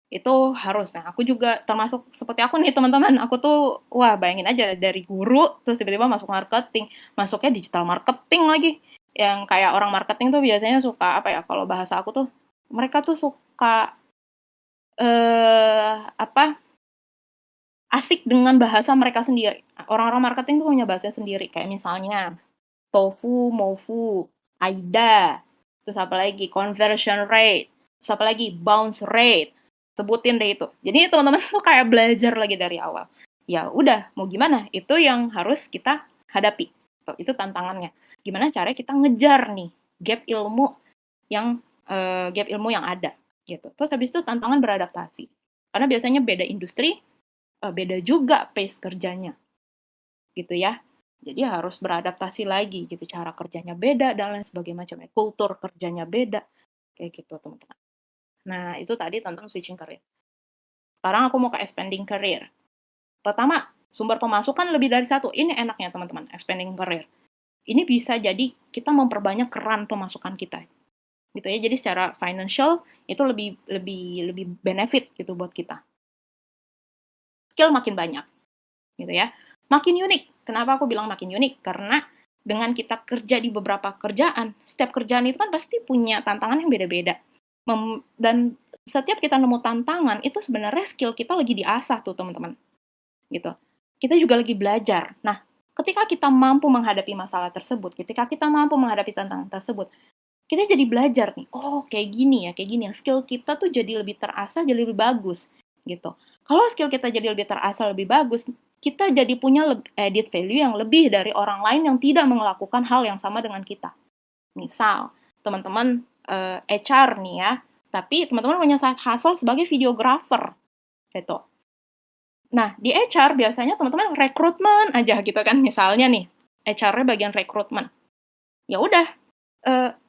B: Itu harus. Nah, aku juga termasuk seperti aku nih, teman-teman. Aku tuh, bayangin aja dari guru, terus tiba-tiba masuk marketing. Masuknya digital marketing lagi. Yang kayak orang marketing tuh biasanya suka, kalau bahasa aku tuh, mereka tuh suka, asik dengan bahasa mereka sendiri. Orang-orang marketing tuh punya bahasa sendiri. Kayak misalnya, TOEFL, MOFU, AIDA, terus apa lagi, conversion rate, terus apa lagi, bounce rate, sebutin deh itu. Jadi teman-teman tuh kayak belajar lagi dari awal. Ya udah, mau gimana? Itu yang harus kita hadapi. Itu tantangannya. Gimana caranya kita ngejar nih gap ilmu yang ada gitu. Terus habis itu tantangan beradaptasi. Karena biasanya beda industri, beda juga pace kerjanya. Gitu ya. Jadi harus beradaptasi lagi gitu, cara kerjanya beda dan lain sebagainya, kultur kerjanya beda, kayak gitu teman-teman. Nah, itu tadi tentang switching career. Sekarang aku mau ke expanding career. Pertama, sumber pemasukan lebih dari satu. Ini enaknya teman-teman, expanding career. Ini bisa jadi kita memperbanyak keran pemasukan kita. Gitu ya. Jadi secara financial itu lebih benefit gitu buat kita. Skill makin banyak. Gitu ya. Makin unik. Kenapa aku bilang makin unik? Karena dengan kita kerja di beberapa kerjaan, setiap kerjaan itu kan pasti punya tantangan yang beda-beda. Dan setiap kita nemu tantangan, itu sebenarnya skill kita lagi diasah tuh, teman-teman. Gitu. Kita juga lagi belajar. Nah, ketika kita mampu menghadapi masalah tersebut, ketika kita mampu menghadapi tantangan tersebut, kita jadi belajar nih, kayak gini ya. Skill kita tuh jadi lebih terasah, jadi lebih bagus. Gitu. Kalau skill kita jadi lebih terasah, lebih bagus, kita jadi punya added value yang lebih dari orang lain yang tidak melakukan hal yang sama dengan kita. Misal, teman-teman HR nih ya, tapi teman-teman punya side hustle sebagai videographer. Gitu. Nah, di HR biasanya teman-teman rekrutmen aja gitu kan. Misalnya nih, HR-nya bagian rekrutmen. Ya udah,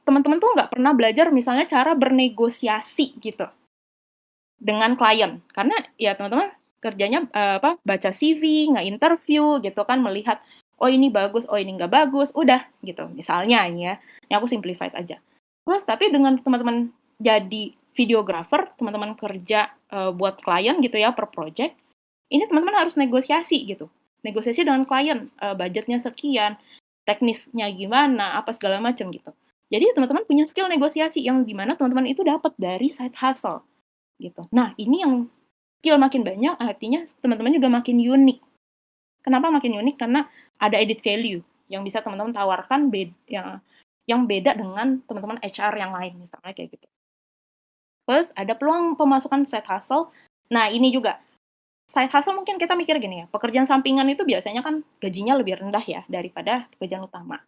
B: teman-teman tuh nggak pernah belajar misalnya cara bernegosiasi gitu dengan klien. Karena ya teman-teman kerjanya baca CV, nge-interview gitu kan, melihat ini bagus, ini nggak bagus, udah gitu. Misalnya ya, ini aku simplified aja. Terus tapi dengan teman-teman jadi videographer, teman-teman kerja buat klien gitu ya per project, ini teman-teman harus negosiasi gitu. Negosiasi dengan klien, budgetnya sekian, teknisnya gimana, apa segala macam gitu. Jadi teman-teman punya skill negosiasi yang dimana teman-teman itu dapat dari side hustle gitu. Nah, ini yang skill makin banyak, artinya teman-teman juga makin unik. Kenapa makin unik? Karena ada added value yang bisa teman-teman tawarkan yang beda dengan teman-teman HR yang lain, misalnya kayak gitu. Terus ada peluang pemasukan side hustle. Nah, ini juga side hustle mungkin kita mikir gini ya, pekerjaan sampingan itu biasanya kan gajinya lebih rendah ya daripada pekerjaan utama.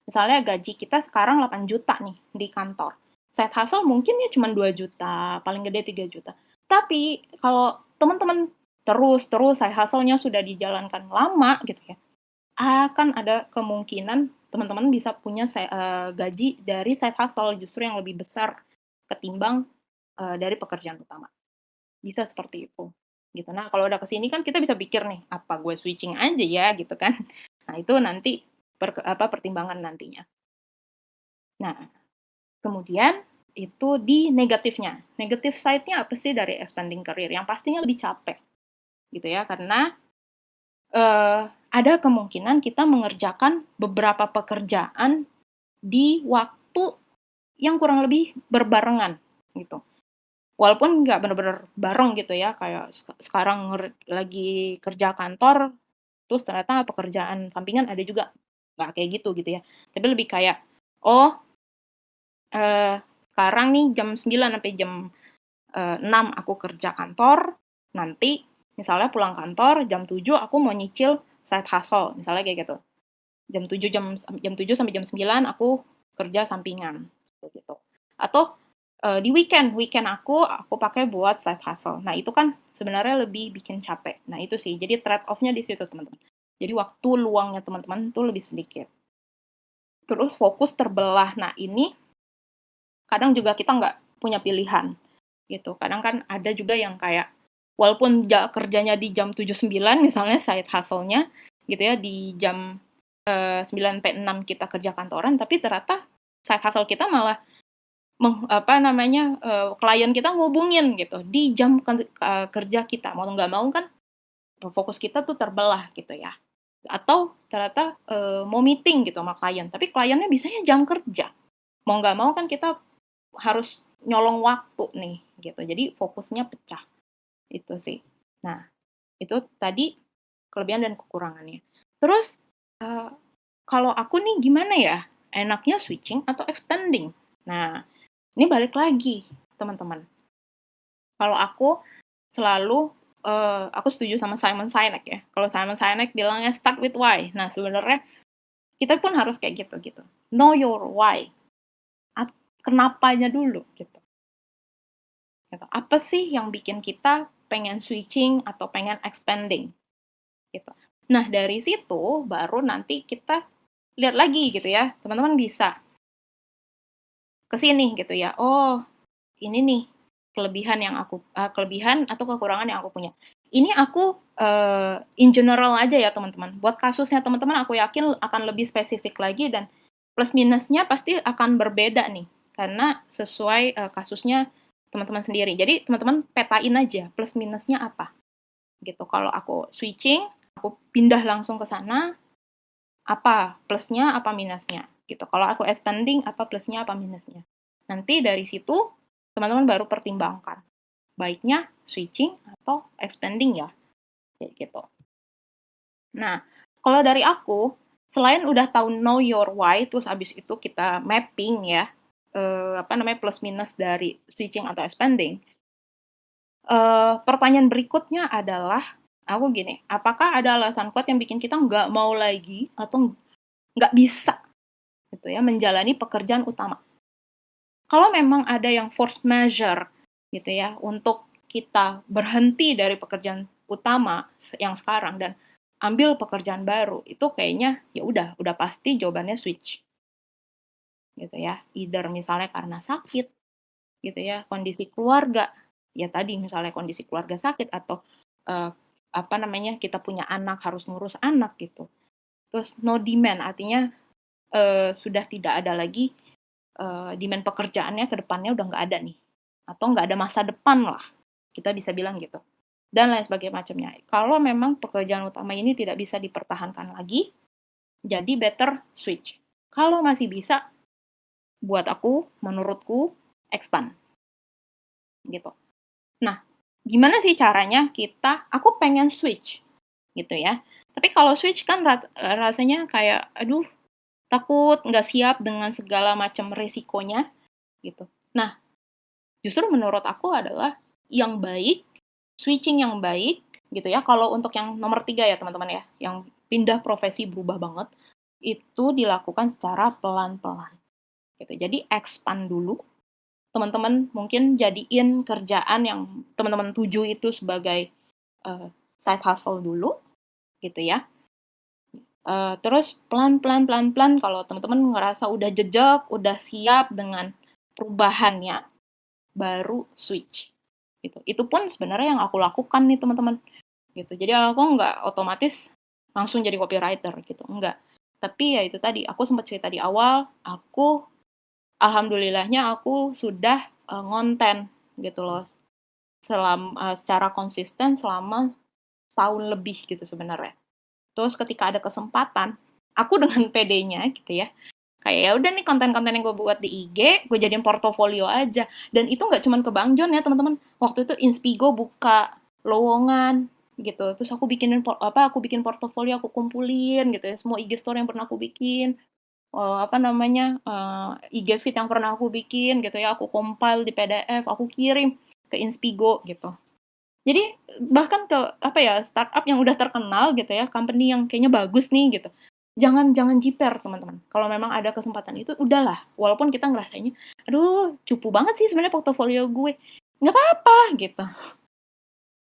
B: Misalnya gaji kita sekarang 8 juta nih di kantor. Side hustle mungkin ya cuma 2 juta, paling gede 3 juta. Tapi kalau teman-teman terus side hustle-nya sudah dijalankan lama gitu ya, akan ada kemungkinan teman-teman bisa punya gaji dari side hustle justru yang lebih besar ketimbang dari pekerjaan utama. Bisa seperti itu. Gitu. Nah, kalau udah kesini kan kita bisa pikir nih, apa gue switching aja ya gitu kan. Nah, itu nanti pertimbangan nantinya. Nah, kemudian itu di negatifnya. Negatif side-nya apa sih dari expanding career? Yang pastinya lebih capek. Gitu ya, karena ada kemungkinan kita mengerjakan beberapa pekerjaan di waktu yang kurang lebih berbarengan gitu. Walaupun nggak bener-bener bareng gitu ya, kayak sekarang lagi kerja kantor, terus ternyata pekerjaan sampingan ada juga, nggak kayak gitu ya. Tapi lebih kayak, oh sekarang nih jam 9 sampai jam 6 aku kerja kantor, nanti misalnya pulang kantor jam 7 aku mau nyicil side hustle, misalnya kayak gitu. Jam 7 sampai jam 9 aku kerja sampingan gitu. Atau di weekend aku pakai buat side hustle. Nah, itu kan sebenarnya lebih bikin capek. Nah, itu sih. Jadi trade off-nya di situ, teman-teman. Jadi waktu luangnya teman-teman itu lebih sedikit. Terus fokus terbelah. Nah, ini kadang juga kita nggak punya pilihan gitu. Kadang kan ada juga yang kayak walaupun kerjanya di jam 7-9 misalnya side hustle-nya gitu ya, di jam 9 sampai 6 kita kerja kantoran, tapi ternyata side hustle kita malah klien kita ngubungin gitu di jam kerja kita. Mau nggak mau kan fokus kita tuh terbelah gitu ya. Atau ternyata mau meeting gitu sama klien, tapi kliennya bisanya jam kerja. Mau nggak mau kan kita harus nyolong waktu nih gitu. Jadi fokusnya pecah. Itu sih. Nah, itu tadi kelebihan dan kekurangannya. Terus kalau aku nih gimana ya? Enaknya switching atau expanding? Nah, ini balik lagi, teman-teman. Kalau aku selalu aku setuju sama Simon Sinek ya. Kalau Simon Sinek bilangnya start with why. Nah, sebenarnya kita pun harus kayak gitu. Know your why. Kenapanya dulu gitu. Apa sih yang bikin kita pengen switching atau pengen expanding gitu. Nah, dari situ baru nanti kita lihat lagi gitu ya. Teman-teman bisa ke sini gitu ya. Oh, ini nih kelebihan atau kekurangan yang aku punya. Ini aku in general aja ya, teman-teman. Buat kasusnya teman-teman aku yakin akan lebih spesifik lagi dan plus minusnya pasti akan berbeda nih. Karena sesuai kasusnya teman-teman sendiri. Jadi teman-teman petain aja plus minusnya apa. Gitu. Kalau aku switching, aku pindah langsung ke sana, apa plusnya, apa minusnya. Gitu. Kalau aku expanding, apa plusnya, apa minusnya. Nanti dari situ teman-teman baru pertimbangkan baiknya switching atau expanding ya, kayak gitu. Nah, kalau dari aku, selain udah tahu know your why, terus abis itu kita mapping ya, plus minus dari switching atau expanding. Pertanyaan berikutnya adalah, aku gini, apakah ada alasan kuat yang bikin kita nggak mau lagi atau nggak bisa gitu ya menjalani pekerjaan utama? Kalau memang ada yang force measure gitu ya untuk kita berhenti dari pekerjaan utama yang sekarang dan ambil pekerjaan baru, itu kayaknya ya udah pasti jawabannya switch gitu ya. Either misalnya karena sakit gitu ya, kondisi keluarga, ya tadi misalnya kondisi keluarga sakit atau kita punya anak harus ngurus anak gitu. Terus no demand artinya sudah tidak ada lagi demand pekerjaannya ke depannya udah nggak ada nih. Atau nggak ada masa depan lah, kita bisa bilang gitu. Dan lain sebagainya macamnya. Kalau memang pekerjaan utama ini tidak bisa dipertahankan lagi, jadi better switch. Kalau masih bisa, buat aku, menurutku, expand. Gitu. Nah, gimana sih caranya aku pengen switch, gitu ya. Tapi kalau switch kan rasanya kayak, aduh, takut, nggak siap dengan segala macam resikonya, gitu. Nah, justru menurut aku adalah yang baik, switching yang baik, gitu ya. Kalau untuk yang nomor 3 ya teman-teman ya, yang pindah profesi berubah banget, itu dilakukan secara pelan-pelan. Gitu. Jadi expand dulu, teman-teman mungkin jadiin kerjaan yang teman-teman tuju itu sebagai side hustle dulu, gitu ya. Terus pelan-pelan kalau teman-teman ngerasa udah jejak, udah siap dengan perubahannya, baru switch. Gitu. Itu pun sebenarnya yang aku lakukan nih teman-teman. Gitu. Jadi aku nggak otomatis langsung jadi copywriter gitu, enggak. Tapi ya itu tadi, aku sempat cerita di awal, alhamdulillahnya aku sudah ngonten gitu loh secara konsisten selama tahun lebih gitu sebenarnya. Terus ketika ada kesempatan, aku dengan PD-nya gitu ya, Kayak ya udah nih konten-konten yang gue buat di IG, gue jadiin portofolio aja. Dan itu nggak cuma ke Bang John ya teman-teman. Waktu itu Inspigo buka lowongan gitu. Terus aku aku bikin portofolio, aku kumpulin gitu ya semua IG story yang pernah aku bikin. IG feed yang pernah aku bikin gitu ya, aku compile di PDF, aku kirim ke Inspigo gitu. Jadi bahkan ke startup yang udah terkenal gitu ya, company yang kayaknya bagus nih gitu. Jangan jiper teman-teman. Kalau memang ada kesempatan itu udahlah. Walaupun kita ngerasainnya, aduh cupu banget sih sebenarnya portofolio gue. Nggak apa-apa gitu.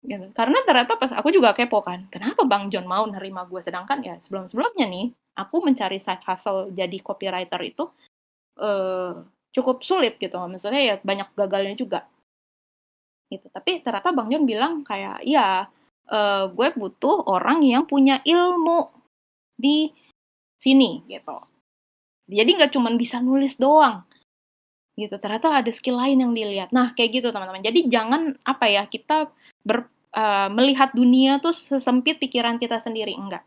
B: Gitu. Karena ternyata pas aku juga kepo kan, kenapa Bang John mau nerima gue sedangkan ya sebelum-sebelumnya nih aku mencari side hustle jadi copywriter itu cukup sulit gitu. Maksudnya ya banyak gagalnya juga. Gitu. Tapi ternyata Bang John bilang kayak, ya gue butuh orang yang punya ilmu di sini gitu. Jadi nggak cuma bisa nulis doang gitu. Ternyata ada skill lain yang dilihat. Nah kayak gitu teman-teman. Jadi jangan kita melihat dunia tuh sesempit pikiran kita sendiri, enggak.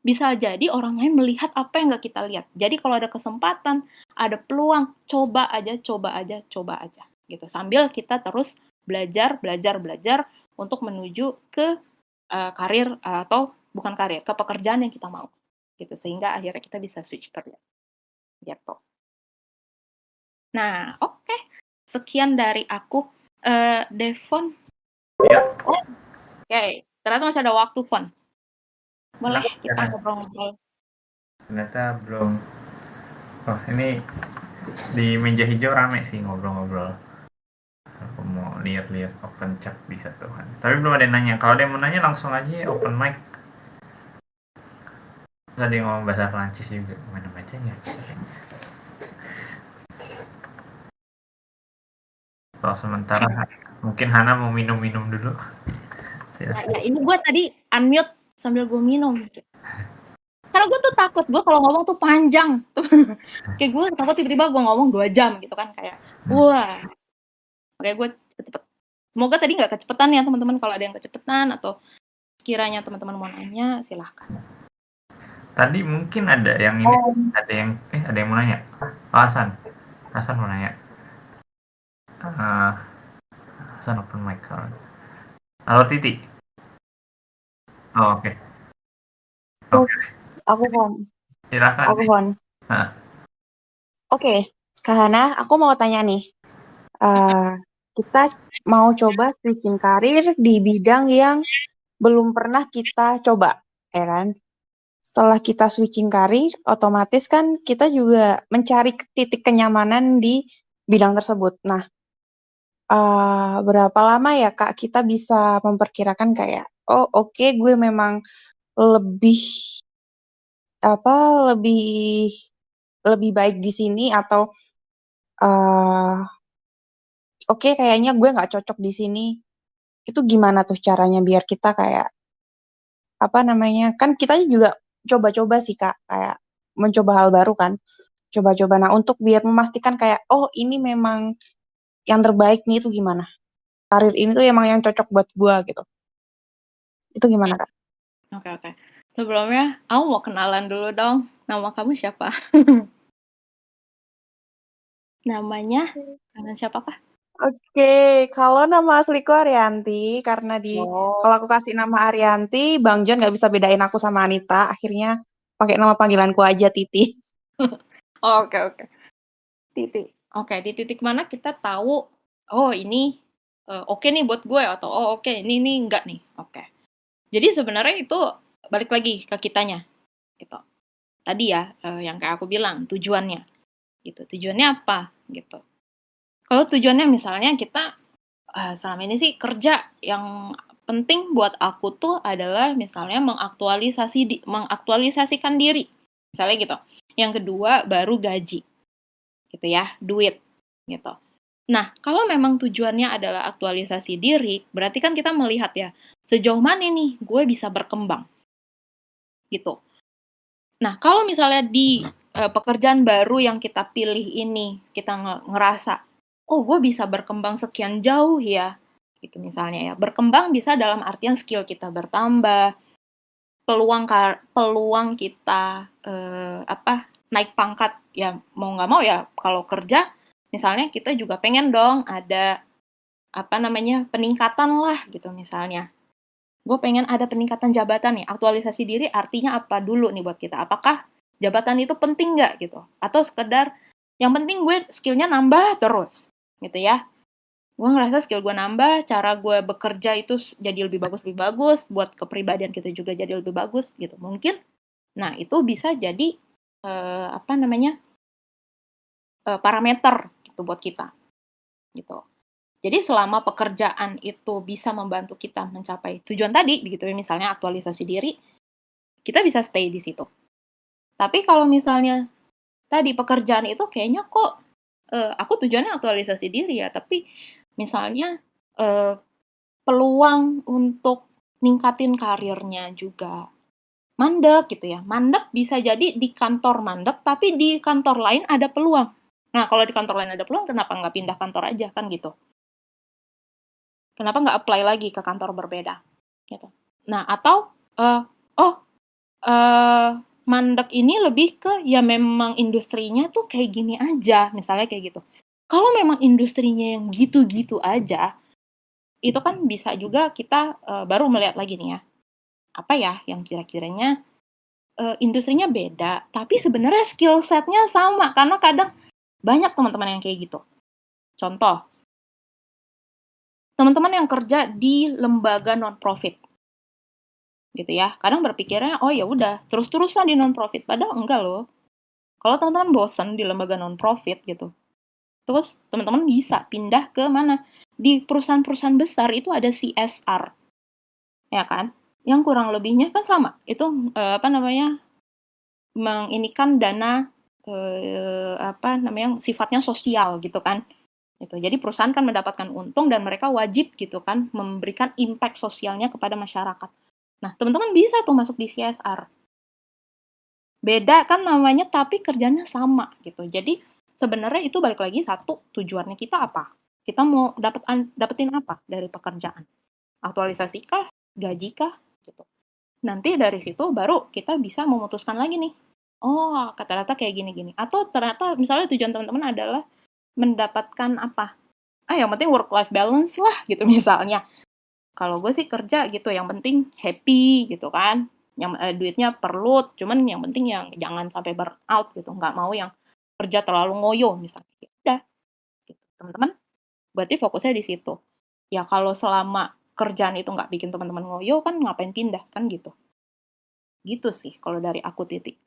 B: Bisa jadi orang lain melihat apa yang nggak kita lihat. Jadi kalau ada kesempatan, ada peluang, coba aja gitu. Sambil kita terus belajar untuk menuju ke karir atau bukan karir, ke pekerjaan yang kita mau. Gitu. Sehingga akhirnya kita bisa switch kerja. Gitu. Nah, oke. Sekian dari aku. Devon.
A: Iya.
B: Oke. Ternyata masih ada waktu, Fon. Boleh
A: Nah,
B: kita ngobrol-ngobrol.
A: ternyata belum. Oh, ini di meja hijau rame sih ngobrol-ngobrol. Aku mau lihat-lihat open chat bisa tuh kan. Tapi belum ada yang nanya. Kalau ada yang mau nanya langsung aja open mic. Terus ada yang ngomong bahasa Prancis juga. Mana bacanya? Kalau sementara mungkin Hana mau minum-minum dulu.
B: Ya, ini gue tadi unmute sambil gue minum. Karena gue tuh takut, gue kalau ngomong tuh panjang. Kayak gue takut tiba-tiba gue ngomong 2 jam gitu kan. Kayak, wah. Oke, gue cepet. Semoga tadi nggak kecepetan ya teman-teman. Kalau ada yang kecepetan atau sekiranya teman-teman mau nanya, silahkan.
A: Tadi mungkin ada yang ini, ada yang mau nanya. Hasan mau nanya. Hasan open mic. Halo Titi. Oh, oke.
C: Aku Fon.
A: Silakan.
C: Aku Fon. Oke, Kak Hana, aku mau tanya nih. Kita mau coba switching karir di bidang yang belum pernah kita coba, ya kan? Setelah kita switching karir, otomatis kan kita juga mencari titik kenyamanan di bidang tersebut. Nah, berapa lama ya Kak kita bisa memperkirakan kayak, oh oke, gue memang lebih lebih baik di sini atau oke, kayaknya gue nggak cocok di sini. Itu gimana tuh caranya biar kita kayak kan kita juga coba-coba sih Kak, kayak mencoba hal baru kan. Coba-coba. Nah, untuk biar memastikan kayak, oh ini memang yang terbaik nih, itu gimana? Karir ini tuh emang yang cocok buat gue gitu. Itu gimana Kak?
B: Oke. Sebelumnya, aku mau kenalan dulu dong. Nama kamu siapa? Namanya siapa kah?
C: Oke, kalau nama asliku Arianti, karena kalau aku kasih nama Arianti, Bang John nggak bisa bedain aku sama Anita, akhirnya pakai nama panggilanku aja Titi.
B: Oke. Titi. Oke, di titik mana kita tahu, oh ini oke nih buat gue, atau oh oke ini enggak nih. Oke. Jadi sebenarnya itu balik lagi ke kitanya. Gitu. Tadi ya, yang kayak aku bilang, tujuannya. Gitu. Tujuannya apa? Gitu. Kalau tujuannya misalnya kita selama ini sih kerja, yang penting buat aku tuh adalah misalnya mengaktualisasikan diri. Misalnya gitu. Yang kedua baru gaji. Gitu ya, duit gitu. Nah, kalau memang tujuannya adalah aktualisasi diri, berarti kan kita melihat ya, sejauh mana nih gue bisa berkembang. Gitu. Nah, kalau misalnya di pekerjaan baru yang kita pilih ini, kita ngerasa, oh gue bisa berkembang sekian jauh ya, gitu misalnya ya. Berkembang bisa dalam artian skill kita bertambah, peluang kita naik pangkat, ya mau nggak mau ya kalau kerja, misalnya kita juga pengen dong ada peningkatan lah gitu misalnya. Gue pengen ada peningkatan jabatan nih. Aktualisasi diri artinya apa dulu nih buat kita? Apakah jabatan itu penting nggak gitu? Atau sekedar yang penting gue skillnya nambah terus gitu ya. Gue ngerasa skill gue nambah, cara gue bekerja itu jadi lebih bagus, buat kepribadian kita juga jadi lebih bagus gitu. Mungkin, nah itu bisa jadi parameter gitu buat kita gitu. Jadi selama pekerjaan itu bisa membantu kita mencapai tujuan tadi, begitu ya, misalnya aktualisasi diri, kita bisa stay di situ. Tapi kalau misalnya tadi pekerjaan itu kayaknya kok aku tujuannya aktualisasi diri ya, tapi misalnya peluang untuk ningkatin karirnya juga mandek gitu ya. Mandek bisa jadi di kantor mandek, tapi di kantor lain ada peluang. Nah, kalau di kantor lain ada peluang, kenapa nggak pindah kantor aja kan gitu? Kenapa nggak apply lagi ke kantor berbeda? Gitu. Nah, atau mandek ini lebih ke ya memang industrinya tuh kayak gini aja, misalnya kayak gitu. Kalau memang industrinya yang gitu-gitu aja, itu kan bisa juga kita baru melihat lagi nih ya, apa ya yang kira-kiranya industrinya beda, tapi sebenarnya skill setnya sama, karena kadang banyak teman-teman yang kayak gitu. Contoh, teman-teman yang kerja di lembaga non-profit, gitu ya. Kadang berpikirnya, oh ya udah, terus-terusan di non-profit. Padahal enggak loh. Kalau teman-teman bosen di lembaga non-profit gitu, terus teman-teman bisa pindah ke mana? Di perusahaan-perusahaan besar itu ada CSR, ya kan? Yang kurang lebihnya kan sama. Itu menginikan dana sifatnya sosial gitu kan. Gitu. Jadi perusahaan kan mendapatkan untung dan mereka wajib gitu kan memberikan impact sosialnya kepada masyarakat. Nah, teman-teman bisa tuh masuk di CSR. Beda kan namanya tapi kerjanya sama gitu. Jadi sebenarnya itu balik lagi satu, tujuannya kita apa? Kita mau dapetin apa dari pekerjaan? Aktualisasi kah? Gaji kah? Gitu. Nanti dari situ baru kita bisa memutuskan lagi nih. Oh, kata-kata kayak gini-gini. Atau ternyata misalnya tujuan teman-teman adalah mendapatkan apa? Yang penting work-life balance lah gitu misalnya. Kalau gue sih kerja gitu, yang penting happy gitu kan. Yang duitnya perlu, cuman yang penting yang jangan sampai burn out gitu. Nggak mau yang kerja terlalu ngoyo misalnya. Ya udah, gitu. Teman-teman, berarti fokusnya di situ. Ya kalau selama kerjaan itu nggak bikin teman-teman ngoyo kan ngapain pindah kan gitu. Gitu sih kalau dari aku titik.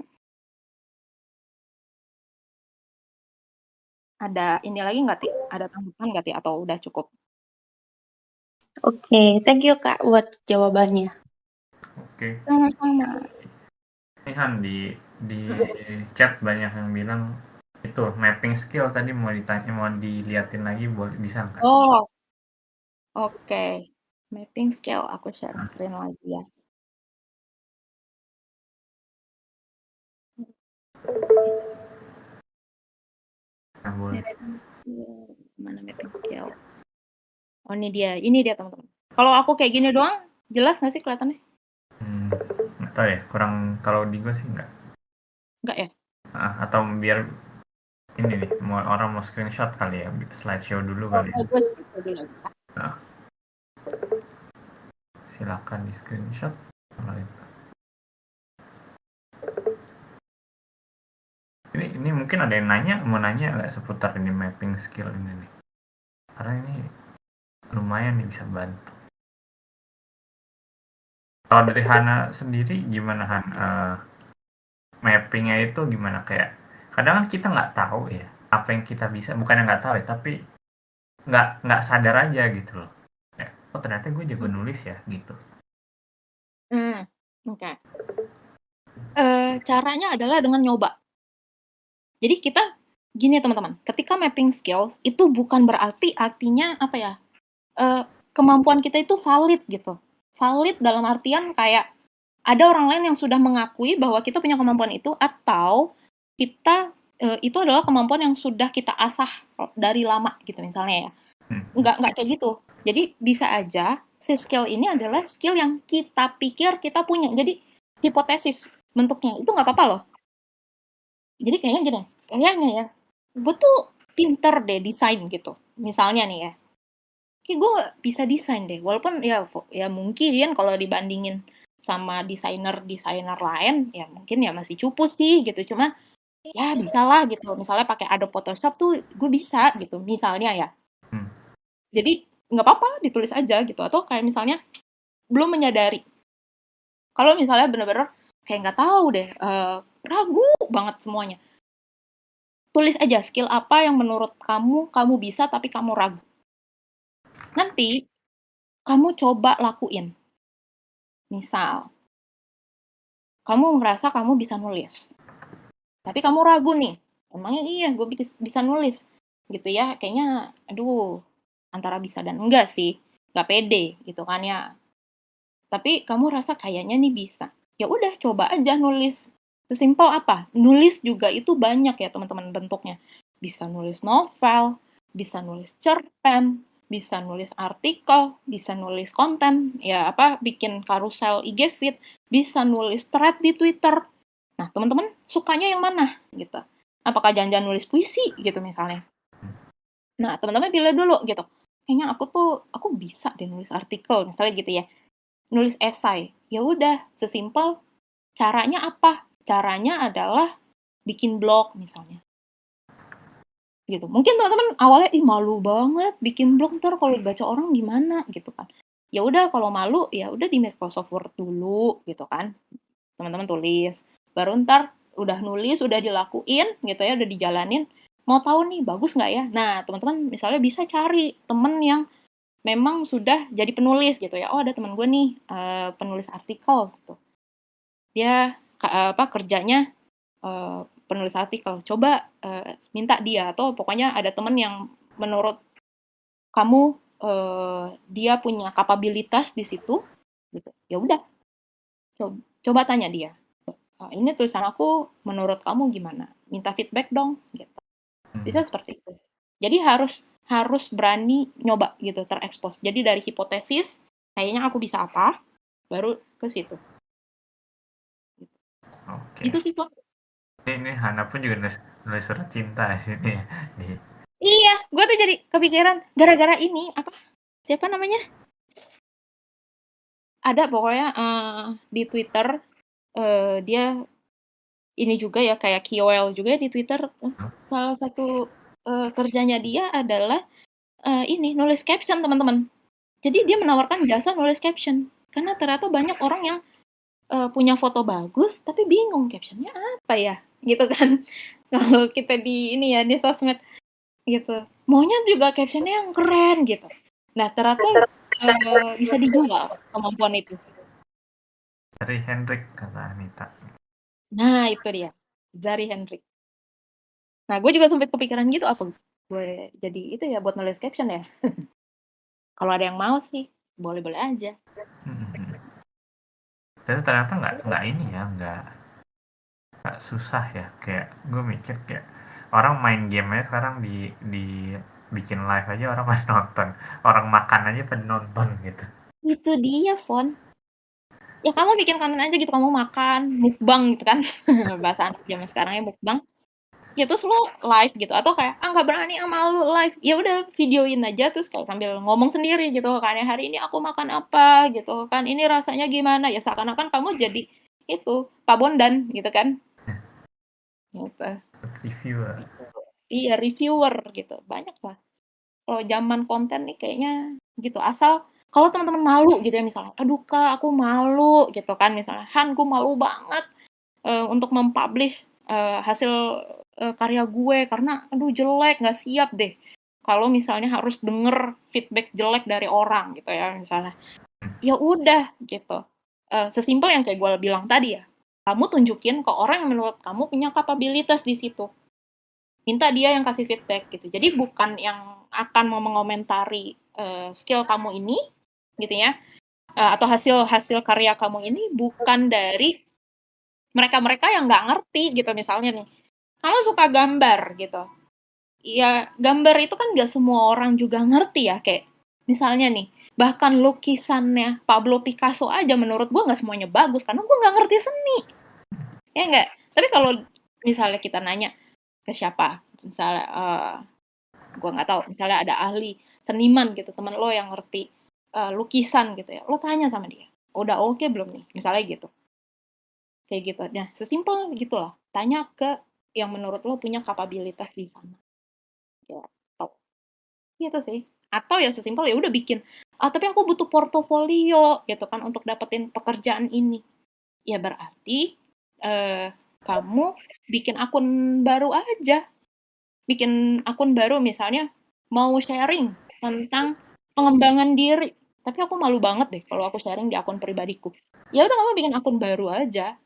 B: Ada ini lagi nggak Ti? Ada tanggapan nggak Ti? Atau udah cukup?
C: Oke, thank you Kak buat jawabannya.
A: Oke.
B: Sama-sama.
A: Ini Han di chat banyak yang bilang itu mapping skill tadi mau ditanya, mau diliatin lagi, boleh bisa nggak?
B: Oh, oke. Mapping skill, aku share screen lagi ya.
A: Nah, boleh.
B: Mana mapping skill? Oh, ini dia teman-teman. Kalau aku kayak gini doang, jelas nggak sih kelihatannya?
A: Nggak tahu ya, kurang, kalau di gue sih nggak.
B: Nggak ya?
A: Atau biar ini nih, orang mau screenshot kali ya, slideshow dulu kali ya.
B: Gue screenshot lagi.
A: Silakan di screenshot. Ini mungkin ada yang mau nanya nggak seputar ini mapping skill ini nih, karena ini lumayan nih bisa bantu. Kalau dari Hana sendiri gimana Han? Mappingnya itu gimana, kayak kadang kan kita nggak tahu ya apa yang kita bisa, bukannya nggak tahu ya, tapi nggak sadar aja gitu loh ya, oh ternyata gue jago nulis ya gitu.
B: Oke. Caranya adalah dengan nyoba. Jadi kita gini teman-teman, ketika mapping skills itu bukan berarti artinya apa ya, kemampuan kita itu valid gitu. Valid dalam artian kayak ada orang lain yang sudah mengakui bahwa kita punya kemampuan itu, atau kita itu adalah kemampuan yang sudah kita asah dari lama gitu misalnya ya. Nggak kayak gitu. Jadi bisa aja si skill ini adalah skill yang kita pikir kita punya. Jadi hipotesis bentuknya itu nggak apa-apa loh. Jadi kayaknya gini, kayaknya ya, gue tuh pinter deh desain gitu. Misalnya nih ya, kayak gue bisa desain deh. Walaupun ya mungkin kalau dibandingin sama desainer lain, ya mungkin ya masih cupu sih gitu. Cuma ya bisa lah gitu. Misalnya pakai Adobe Photoshop tuh gue bisa gitu. Misalnya ya.
A: Hmm.
B: Jadi nggak apa-apa ditulis aja gitu. Atau kayak misalnya belum menyadari. Kalau misalnya bener-bener kayak nggak tahu deh, ragu banget semuanya. Tulis aja skill apa yang menurut kamu bisa tapi kamu ragu. Nanti kamu coba lakuin. Misal, kamu merasa kamu bisa nulis. Tapi kamu ragu nih. Emangnya iya gue bisa nulis. Gitu ya. Kayaknya aduh, antara bisa dan enggak sih. Gak pede gitu kan ya. Tapi kamu rasa kayaknya nih bisa. Ya udah coba aja nulis. Sesimpel apa? Nulis juga itu banyak ya teman-teman bentuknya. Bisa nulis novel, bisa nulis cerpen, bisa nulis artikel, bisa nulis konten, ya apa bikin karusel IG feed, bisa nulis thread di Twitter. Nah, teman-teman sukanya yang mana gitu? Apakah jangan-jangan nulis puisi gitu misalnya? Nah, teman-teman pilih dulu gitu. Kayaknya aku bisa deh nulis artikel misalnya gitu ya. Nulis esai. Ya udah, sesimpel caranya apa? Caranya adalah bikin blog misalnya. Gitu. Mungkin teman-teman awalnya malu banget bikin blog, ntar kalau dibaca orang gimana gitu kan. Ya udah kalau malu ya udah di Microsoft Word dulu gitu kan. Teman-teman tulis. Baru ntar udah nulis, udah dilakuin gitu ya, udah dijalanin. Mau tahu nih bagus nggak ya? Nah, teman-teman misalnya bisa cari temen yang memang sudah jadi penulis gitu ya. Oh, ada teman gue nih penulis artikel gitu. Dia kerjanya penulis artikel. Coba minta dia atau pokoknya ada teman yang menurut kamu dia punya kapabilitas di situ gitu. Ya udah, coba tanya dia. Ini tulisan aku menurut kamu gimana? Minta feedback dong gitu. Bisa seperti itu. Jadi harus berani nyoba gitu, terekspos. Jadi dari hipotesis, kayaknya aku bisa apa, baru ke situ.
A: Oke.
B: Itu sih, Fon.
A: Ini Hana pun juga nulis surat cinta di sini.
B: Iya, gue tuh jadi kepikiran gara-gara ini apa? Siapa namanya? Ada pokoknya di Twitter dia ini juga ya kayak KOL juga di Twitter. Salah satu kerjanya dia adalah ini nulis caption teman-teman. Jadi dia menawarkan jasa nulis caption karena ternyata banyak orang yang punya foto bagus tapi bingung captionnya apa ya gitu kan. Kalau kita di ini ya di sosmed gitu maunya juga captionnya yang keren gitu. Nah ternyata bisa dijual kemampuan itu.
A: Dari Hendrik kata Anita.
B: Nah itu dia Zari Hendrik. Nah gue juga sempat kepikiran gitu apa gue jadi itu ya buat nulis caption ya. Kalau ada yang mau sih boleh-boleh aja.
A: Dan ternyata nggak ini ya, nggak susah ya. Kayak gue mikir kayak orang main game-nya sekarang di bikin live aja orang pada nonton, orang makan aja pada nonton gitu.
B: Itu dia Fon. Ya kamu bikin konten aja gitu, kamu makan mukbang gitu kan. Bahasa anak zaman sekarangnya mukbang. Ya terus lo live gitu atau kayak nggak berani sama lo live. Ya udah videoin aja terus kayak sambil ngomong sendiri gitu kan ya hari ini aku makan apa gitu kan. Ini rasanya gimana? Ya seakan-akan kamu jadi itu Pak Bondan gitu kan. Gitu.
A: Reviewer.
B: Iya, reviewer gitu. Banyak lah. Kalau zaman konten nih kayaknya gitu. Asal kalau teman-teman malu gitu ya misalnya, aduh Kak, aku malu gitu kan misalnya. Han, gue malu banget untuk mempublish hasil karya gue karena aduh jelek, nggak siap deh. Kalau misalnya harus denger feedback jelek dari orang gitu ya misalnya. Ya udah gitu. Sesimpel yang kayak gue bilang tadi ya. Kamu tunjukin ke orang yang menurut kamu punya kapabilitas di situ. Minta dia yang kasih feedback gitu. Jadi bukan yang akan mau mengomentari skill kamu ini gitu ya. Atau hasil karya kamu ini bukan dari mereka-mereka yang nggak ngerti gitu misalnya nih. Kamu suka gambar gitu. Ya gambar itu kan nggak semua orang juga ngerti ya kayak misalnya nih bahkan lukisannya Pablo Picasso aja menurut gue nggak semuanya bagus karena gue nggak ngerti seni ya nggak tapi kalau misalnya kita nanya ke siapa, misalnya gue nggak tahu, misalnya ada ahli seniman gitu, teman lo yang ngerti lukisan gitu ya, lo tanya sama dia, udah oke belum nih, misalnya gitu, kayak gitu. Nah, sesimpel gitulah, tanya ke yang menurut lo punya kapabilitas di sana, ya, gitu sih. Atau ya sesimpel ya udah bikin, tapi aku butuh portofolio gitu kan untuk dapetin pekerjaan ini. Ya berarti kamu bikin akun baru aja. Bikin akun baru misalnya mau sharing tentang pengembangan diri. Tapi aku malu banget deh kalau aku sharing di akun pribadiku. Ya udah kamu bikin akun baru aja.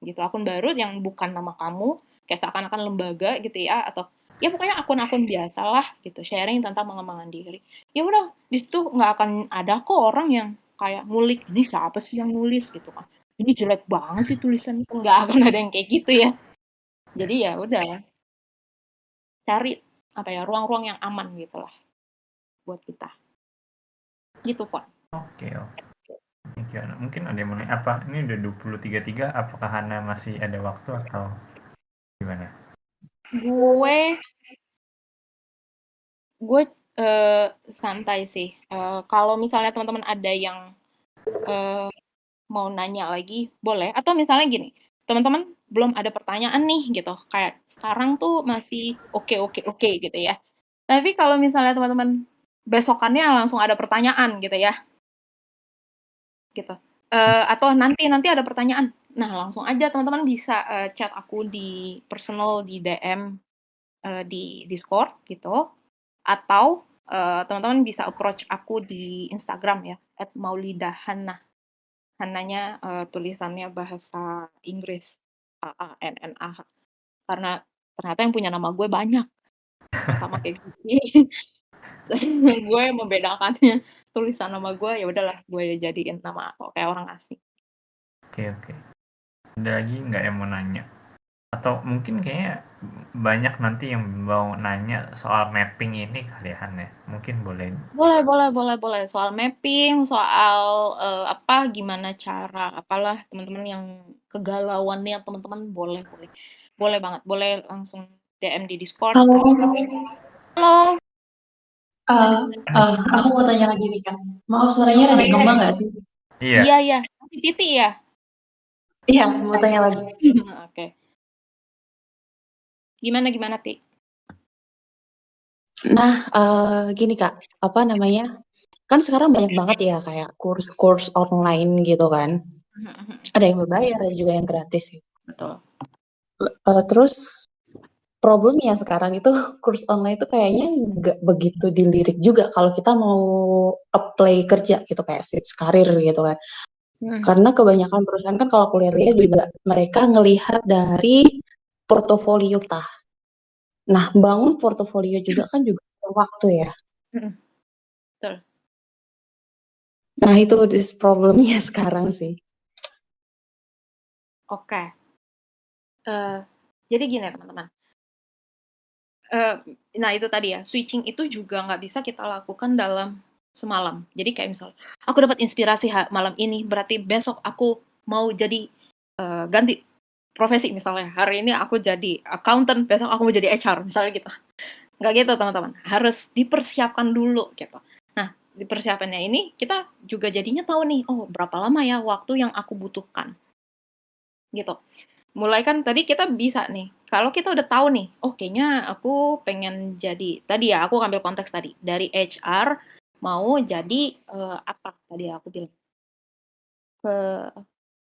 B: Gitu, akun baru yang bukan nama kamu, kayak seakan-akan lembaga gitu ya, atau ya pokoknya akun-akun biasa lah gitu, sharing tentang pengembangan diri. Ya udah, di situ nggak akan ada kok orang yang kayak ngulik, ini siapa sih yang nulis gitu kan. Ini jelek banget sih tulisannya, nggak akan ada yang kayak gitu ya. Jadi ya udah, cari apa ya ruang-ruang yang aman gitu lah buat kita. Gitu Pon.
A: Oke, oke. Thank you, Hana. Mungkin ada yang mau nanya, apa ini udah 20.33, apakah Hana masih ada waktu atau gimana?
B: Gue santai sih. Kalau misalnya teman-teman ada yang mau nanya lagi, boleh. Atau misalnya gini, teman-teman belum ada pertanyaan nih gitu. Kayak sekarang tuh masih oke gitu ya. Tapi kalau misalnya teman-teman besokannya langsung ada pertanyaan gitu ya, gitu. Atau nanti ada pertanyaan. Nah, langsung aja teman-teman bisa chat aku di personal di DM di Discord gitu. Atau teman-teman bisa approach aku di Instagram ya, @maulidahannah. Hannanya tulisannya bahasa Inggris, Annah. Karena ternyata yang punya nama gue banyak, sama kayak gini. Gue membedakannya tulisan nama gue, ya udahlah gue jadiin nama kayak orang asing.
A: Oke, oke. Ada lagi nggak yang mau nanya? Atau mungkin kayaknya banyak nanti yang mau nanya soal mapping ini kali ya, Han ya? Mungkin boleh.
B: Boleh. Soal mapping, soal apa, gimana cara, apalah teman-teman yang kegalauannya teman-teman boleh. Boleh banget, boleh langsung DM di Discord.
E: Halo,
B: Halo.
E: aku mau tanya lagi nih Kak. Maaf suaranya rada gembang nggak sih?
A: Iya.
B: Iya. Masih Titi ya?
E: Iya, mau tanya lagi.
B: Oke. Gimana, Ti?
E: Nah, gini Kak, apa namanya? Kan sekarang banyak banget ya kayak kurs-kurs online gitu kan. Ada yang berbayar, ada juga yang gratis sih.
B: Betul.
E: Terus problemnya sekarang itu kurs online itu kayaknya nggak begitu dilirik juga kalau kita mau apply kerja gitu kayak switch karir gitu kan. Karena kebanyakan perusahaan kan kalau aku lihat juga mereka ngelihat dari portofolio kita. Nah, bangun portofolio juga kan juga perlu waktu ya.
B: Betul.
E: Nah, itu problemnya sekarang sih.
B: Oke. Jadi gini teman-teman. Nah itu tadi ya, switching itu juga nggak bisa kita lakukan dalam semalam. Jadi kayak misalnya, aku dapat inspirasi malam ini, berarti besok aku mau jadi ganti profesi misalnya. Hari ini aku jadi accountant, besok aku mau jadi HR, misalnya gitu. Nggak gitu teman-teman, harus dipersiapkan dulu gitu. Nah, di persiapannya ini kita juga jadinya tahu nih, oh berapa lama ya waktu yang aku butuhkan. Gitu. Mulai kan tadi kita bisa nih, kalau kita udah tahu nih, oh kayaknya aku pengen jadi, tadi ya aku ambil konteks tadi, dari HR mau jadi apa tadi aku bilang, ke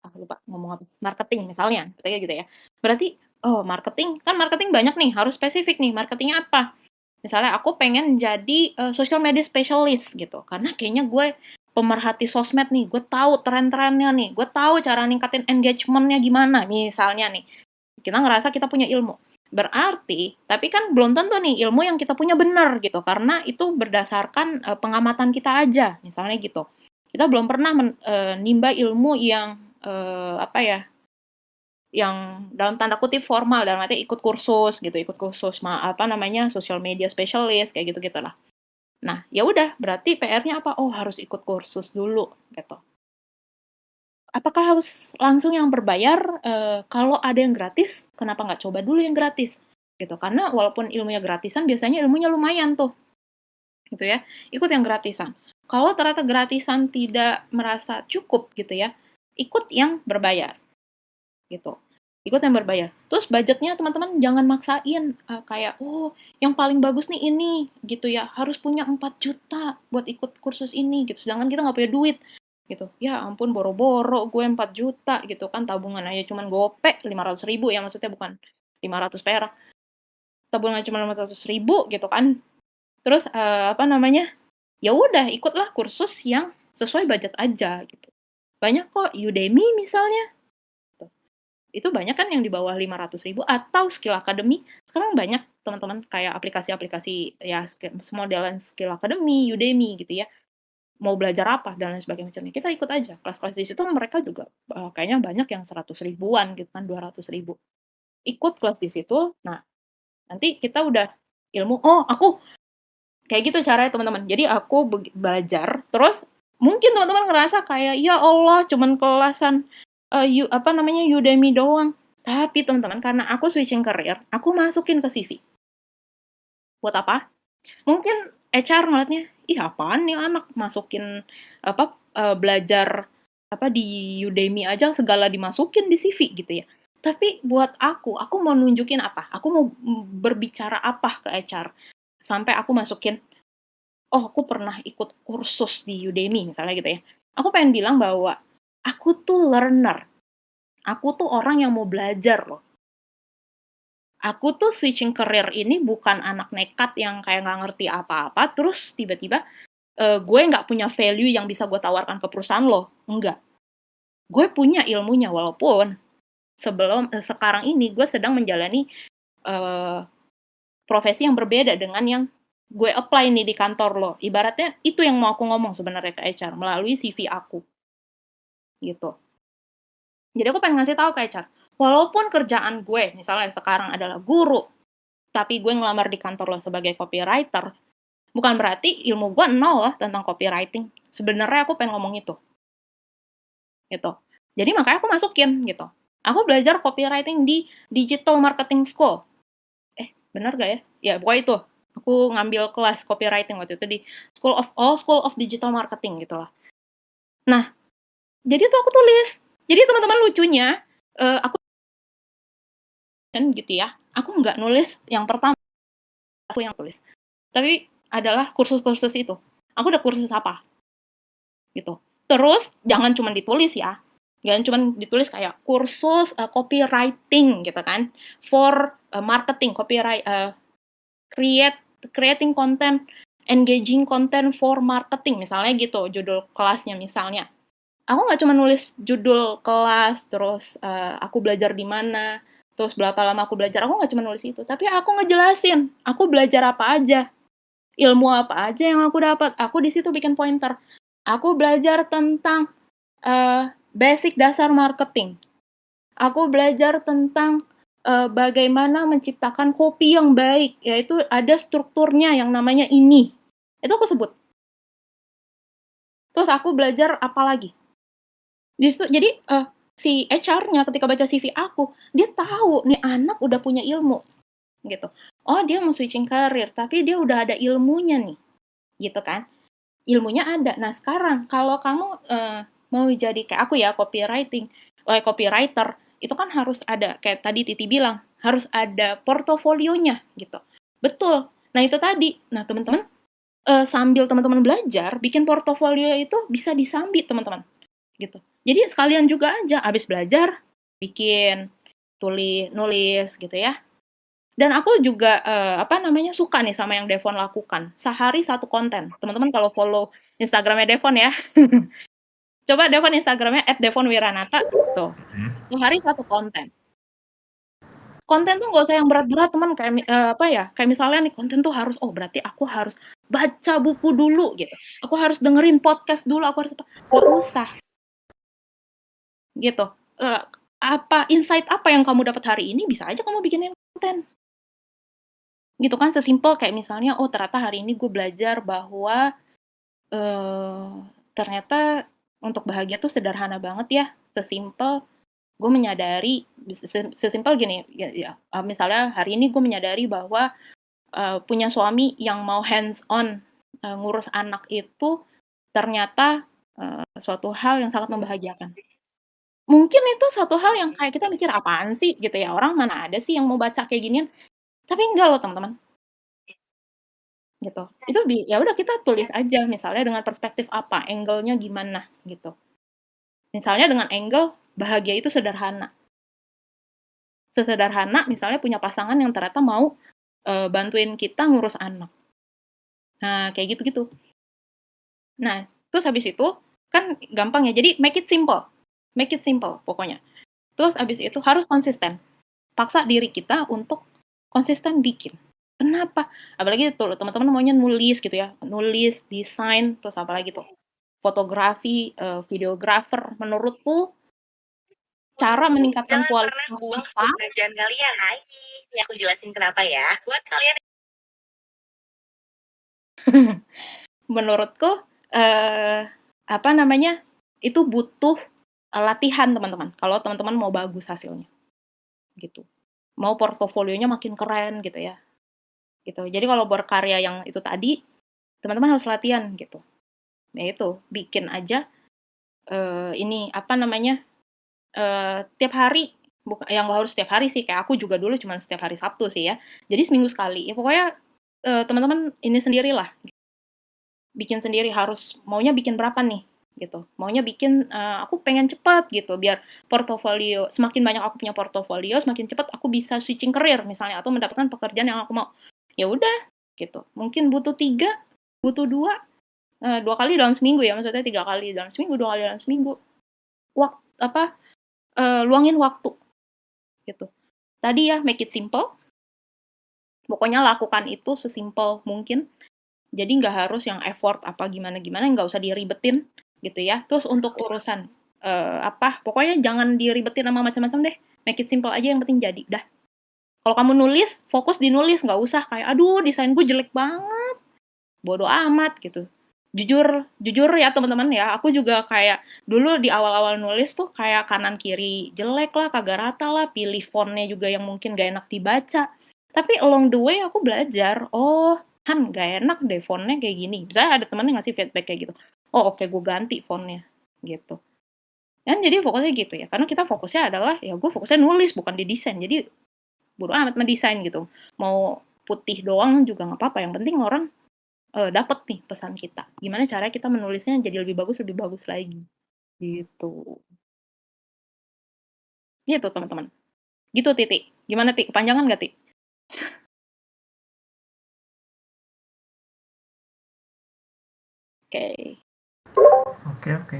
B: aku lupa ngomong apa, marketing misalnya, kayak gitu ya. Berarti, oh marketing, kan marketing banyak nih, harus spesifik nih, marketingnya apa? Misalnya aku pengen jadi social media specialist gitu, karena kayaknya gue pemerhati sosmed nih, gue tahu tren-trennya nih, gue tahu cara ningkatin engagement-nya gimana, misalnya nih. Kita ngerasa kita punya ilmu. Berarti, tapi kan belum tentu nih ilmu yang kita punya benar gitu, karena itu berdasarkan pengamatan kita aja, misalnya gitu. Kita belum pernah nimba ilmu yang apa ya, yang dalam tanda kutip formal, dalam arti ikut kursus gitu, apa namanya social media specialist kayak gitu gitulah. Nah ya udah berarti PR-nya apa? Oh harus ikut kursus dulu gitu. apakah harus langsung yang berbayar? Kalau ada yang gratis, kenapa nggak coba dulu yang gratis? Gitu. Karena walaupun ilmunya gratisan, biasanya ilmunya lumayan tuh, gitu ya. Ikut yang gratisan. Kalau ternyata gratisan tidak merasa cukup gitu ya, ikut yang berbayar, gitu. Ikut yang berbayar. Terus budgetnya teman-teman jangan maksain, kayak, oh yang paling bagus nih ini, gitu ya, harus punya 4 juta buat ikut kursus ini, gitu. Sedangkan kita nggak punya duit, gitu. Ya ampun boro-boro gue 4 juta gitu kan, tabungan aja cuman gope 500.000 ya, maksudnya bukan 500 perak. Tabungan cuma 500.000 gitu kan. Terus ya udah ikutlah kursus yang sesuai budget aja gitu. Banyak kok Udemy misalnya. Tuh. Itu banyak kan yang di bawah 500.000 atau Skill Academy. Sekarang banyak teman-teman kayak aplikasi-aplikasi ya modelan Skill Academy, Udemy gitu ya. Mau belajar apa dan lain sebagainya macamnya. Kita ikut aja. Kelas-kelas di situ mereka juga kayaknya banyak yang 100 ribuan gitu kan, 200.000. Ikut kelas di situ. Nah, nanti kita udah ilmu. Oh, aku kayak gitu caranya teman-teman. Jadi aku belajar, terus mungkin teman-teman ngerasa kayak ya Allah cuman kelasan Udemy doang. Tapi teman-teman karena aku switching career, aku masukin ke CV. Buat apa? Mungkin HR ngeliatnya, ih apaan nih anak masukin belajar di Udemy aja segala dimasukin di CV gitu ya. Tapi buat aku mau nunjukin apa? Aku mau berbicara apa ke HR? Sampai aku masukin, oh aku pernah ikut kursus di Udemy misalnya gitu ya. Aku pengen bilang bahwa aku tuh learner. Aku tuh orang yang mau belajar loh. Aku tuh switching career ini bukan anak nekat yang kayak nggak ngerti apa-apa, terus tiba-tiba gue nggak punya value yang bisa gue tawarkan ke perusahaan lo. Enggak. Gue punya ilmunya, walaupun sekarang ini gue sedang menjalani profesi yang berbeda dengan yang gue apply nih di kantor lo. Ibaratnya itu yang mau aku ngomong sebenarnya ke HR melalui CV aku. Gitu. Jadi aku pengen ngasih tahu ke HR, walaupun kerjaan gue misalnya sekarang adalah guru, tapi gue ngelamar di kantor lo sebagai copywriter, bukan berarti ilmu gue nol lah tentang copywriting. Sebenarnya aku pengen ngomong itu. Gitu. Jadi makanya aku masukin gitu. Aku belajar copywriting di Digital Marketing School. Bener gak ya? Ya, pokoknya itu. Aku ngambil kelas copywriting waktu itu di School of Digital Marketing gitu lah. Nah, jadi tuh aku tulis. Jadi teman-teman lucunya, aku kan gitu ya. Aku nggak nulis yang pertama, aku yang tulis. Tapi adalah kursus-kursus itu. Aku udah kursus apa? Gitu. Terus jangan cuma ditulis ya. Jangan cuma ditulis kayak kursus copywriting gitu kan. For marketing, creating content, engaging content for marketing, misalnya gitu, judul kelasnya misalnya. Aku nggak cuma nulis judul kelas, terus aku belajar di mana, terus berapa lama aku belajar, aku nggak cuma nulis itu, tapi aku ngejelasin, aku belajar apa aja, ilmu apa aja yang aku dapat, aku di situ bikin pointer. Aku belajar tentang basic dasar marketing. Aku belajar tentang bagaimana menciptakan kopi yang baik, yaitu ada strukturnya yang namanya ini. Itu aku sebut. Terus aku belajar apa lagi? Jadi si HR-nya ketika baca CV aku, dia tahu nih anak udah punya ilmu, gitu. Oh dia mau switching career, tapi dia udah ada ilmunya nih, gitu kan? Ilmunya ada. Nah sekarang kalau kamu mau jadi kayak aku ya copywriter, itu kan harus ada, kayak tadi Titi bilang, harus ada portofolionya gitu. Betul. Nah itu tadi. Nah teman-teman, sambil teman-teman belajar, bikin portofolio itu bisa disambit teman-teman. Gitu. Jadi sekalian juga aja, abis belajar, bikin, nulis gitu ya. Dan aku juga suka nih sama yang Devon lakukan. Sehari 1 konten. Teman-teman kalau follow Instagramnya Devon ya. Coba Devon Instagramnya @devonwiranata tuh. Sehari 1 konten. Konten tuh nggak usah yang berat-berat teman, kayak kayak misalnya nih konten tuh harus, oh berarti aku harus baca buku dulu gitu. Aku harus dengerin podcast dulu, aku harus nggak usah. Gitu. Insight apa yang kamu dapat hari ini bisa aja kamu bikinin konten. Gitu kan, sesimpel kayak misalnya, oh ternyata hari ini gue belajar bahwa ternyata untuk bahagia tuh sederhana banget ya, sesimpel gue menyadari, sesimpel gini, misalnya hari ini gue menyadari bahwa punya suami yang mau hands on ngurus anak itu ternyata suatu hal yang sangat membahagiakan. Mungkin itu suatu hal yang kayak kita mikir apaan sih gitu ya, orang mana ada sih yang mau baca kayak ginian, tapi enggak loh teman-teman. Gitu. Itu ya udah kita tulis aja misalnya dengan perspektif apa, angle-nya gimana gitu. Misalnya dengan angle bahagia itu sederhana. Sesederhana misalnya punya pasangan yang ternyata mau bantuin kita ngurus anak. Nah, kayak gitu-gitu. Nah, terus habis itu kan gampang ya. Jadi make it simple. Make it simple pokoknya. Terus habis itu harus konsisten. Paksa diri kita untuk konsisten bikin. Kenapa? Apalagi tuh teman-teman maunya nulis gitu ya. Nulis, desain, terus apa lagi tuh? Fotografi, videografer. Menurutku cara meningkatkan
F: Jangan pernah
B: kualitas
F: buang
B: apa?
F: setengah kerjaan kalian. Hai, ini aku jelasin kenapa ya. Buat kalian
B: Menurutku apa namanya? Itu butuh latihan teman-teman. Kalau teman-teman mau bagus hasilnya. Gitu. Mau portofolionya makin keren gitu ya. Gitu. Jadi kalau berkarya yang itu tadi, teman-teman harus latihan gitu. Ya itu, bikin aja ini apa namanya? Tiap hari, yang nggak harus setiap hari sih, kayak aku juga dulu cuma setiap hari Sabtu sih ya. Jadi seminggu sekali. Ya pokoknya teman-teman ini sendirilah. Bikin sendiri harus maunya bikin berapa nih gitu. Maunya bikin aku pengen cepat gitu biar portofolio semakin banyak aku punya portofolio, semakin cepat aku bisa switching career misalnya atau mendapatkan pekerjaan yang aku mau. Ya udah gitu. Mungkin butuh 3, butuh 2 kali dalam seminggu ya, maksudnya 3 kali dalam seminggu, 2 kali dalam seminggu. Luangin waktu gitu. Tadi ya make it simple. Pokoknya lakukan itu sesimpel mungkin. Jadi nggak harus yang effort apa gimana-gimana, nggak usah diribetin gitu ya. Terus untuk urusan pokoknya jangan diribetin sama macam-macam deh. Make it simple aja yang penting jadi. Dah. Kalau kamu nulis, fokus di nulis, nggak usah kayak aduh desain gue jelek banget. Bodoh amat gitu. Jujur ya teman-teman ya, aku juga kayak dulu di awal-awal nulis tuh kayak kanan kiri jelek lah, kagak rata lah, pilih fontnya juga yang mungkin gak enak dibaca. Tapi along the way aku belajar, oh kan gak enak deh fontnya kayak gini. Misalnya ada temen yang ngasih feedback kayak gitu. Oh oke, gue ganti fontnya gitu. Dan jadi fokusnya gitu ya. Karena kita fokusnya adalah ya gue fokusnya nulis bukan di desain. Jadi bodo amat mendesain gitu. Mau putih doang juga nggak apa-apa. Yang penting orang dapat nih pesan kita. Gimana caranya kita menulisnya jadi lebih bagus lagi. Gitu. Gitu teman-teman. Gitu Titik. Gimana Tik? Kepanjangan nggak Tik? Oke.
A: Oke.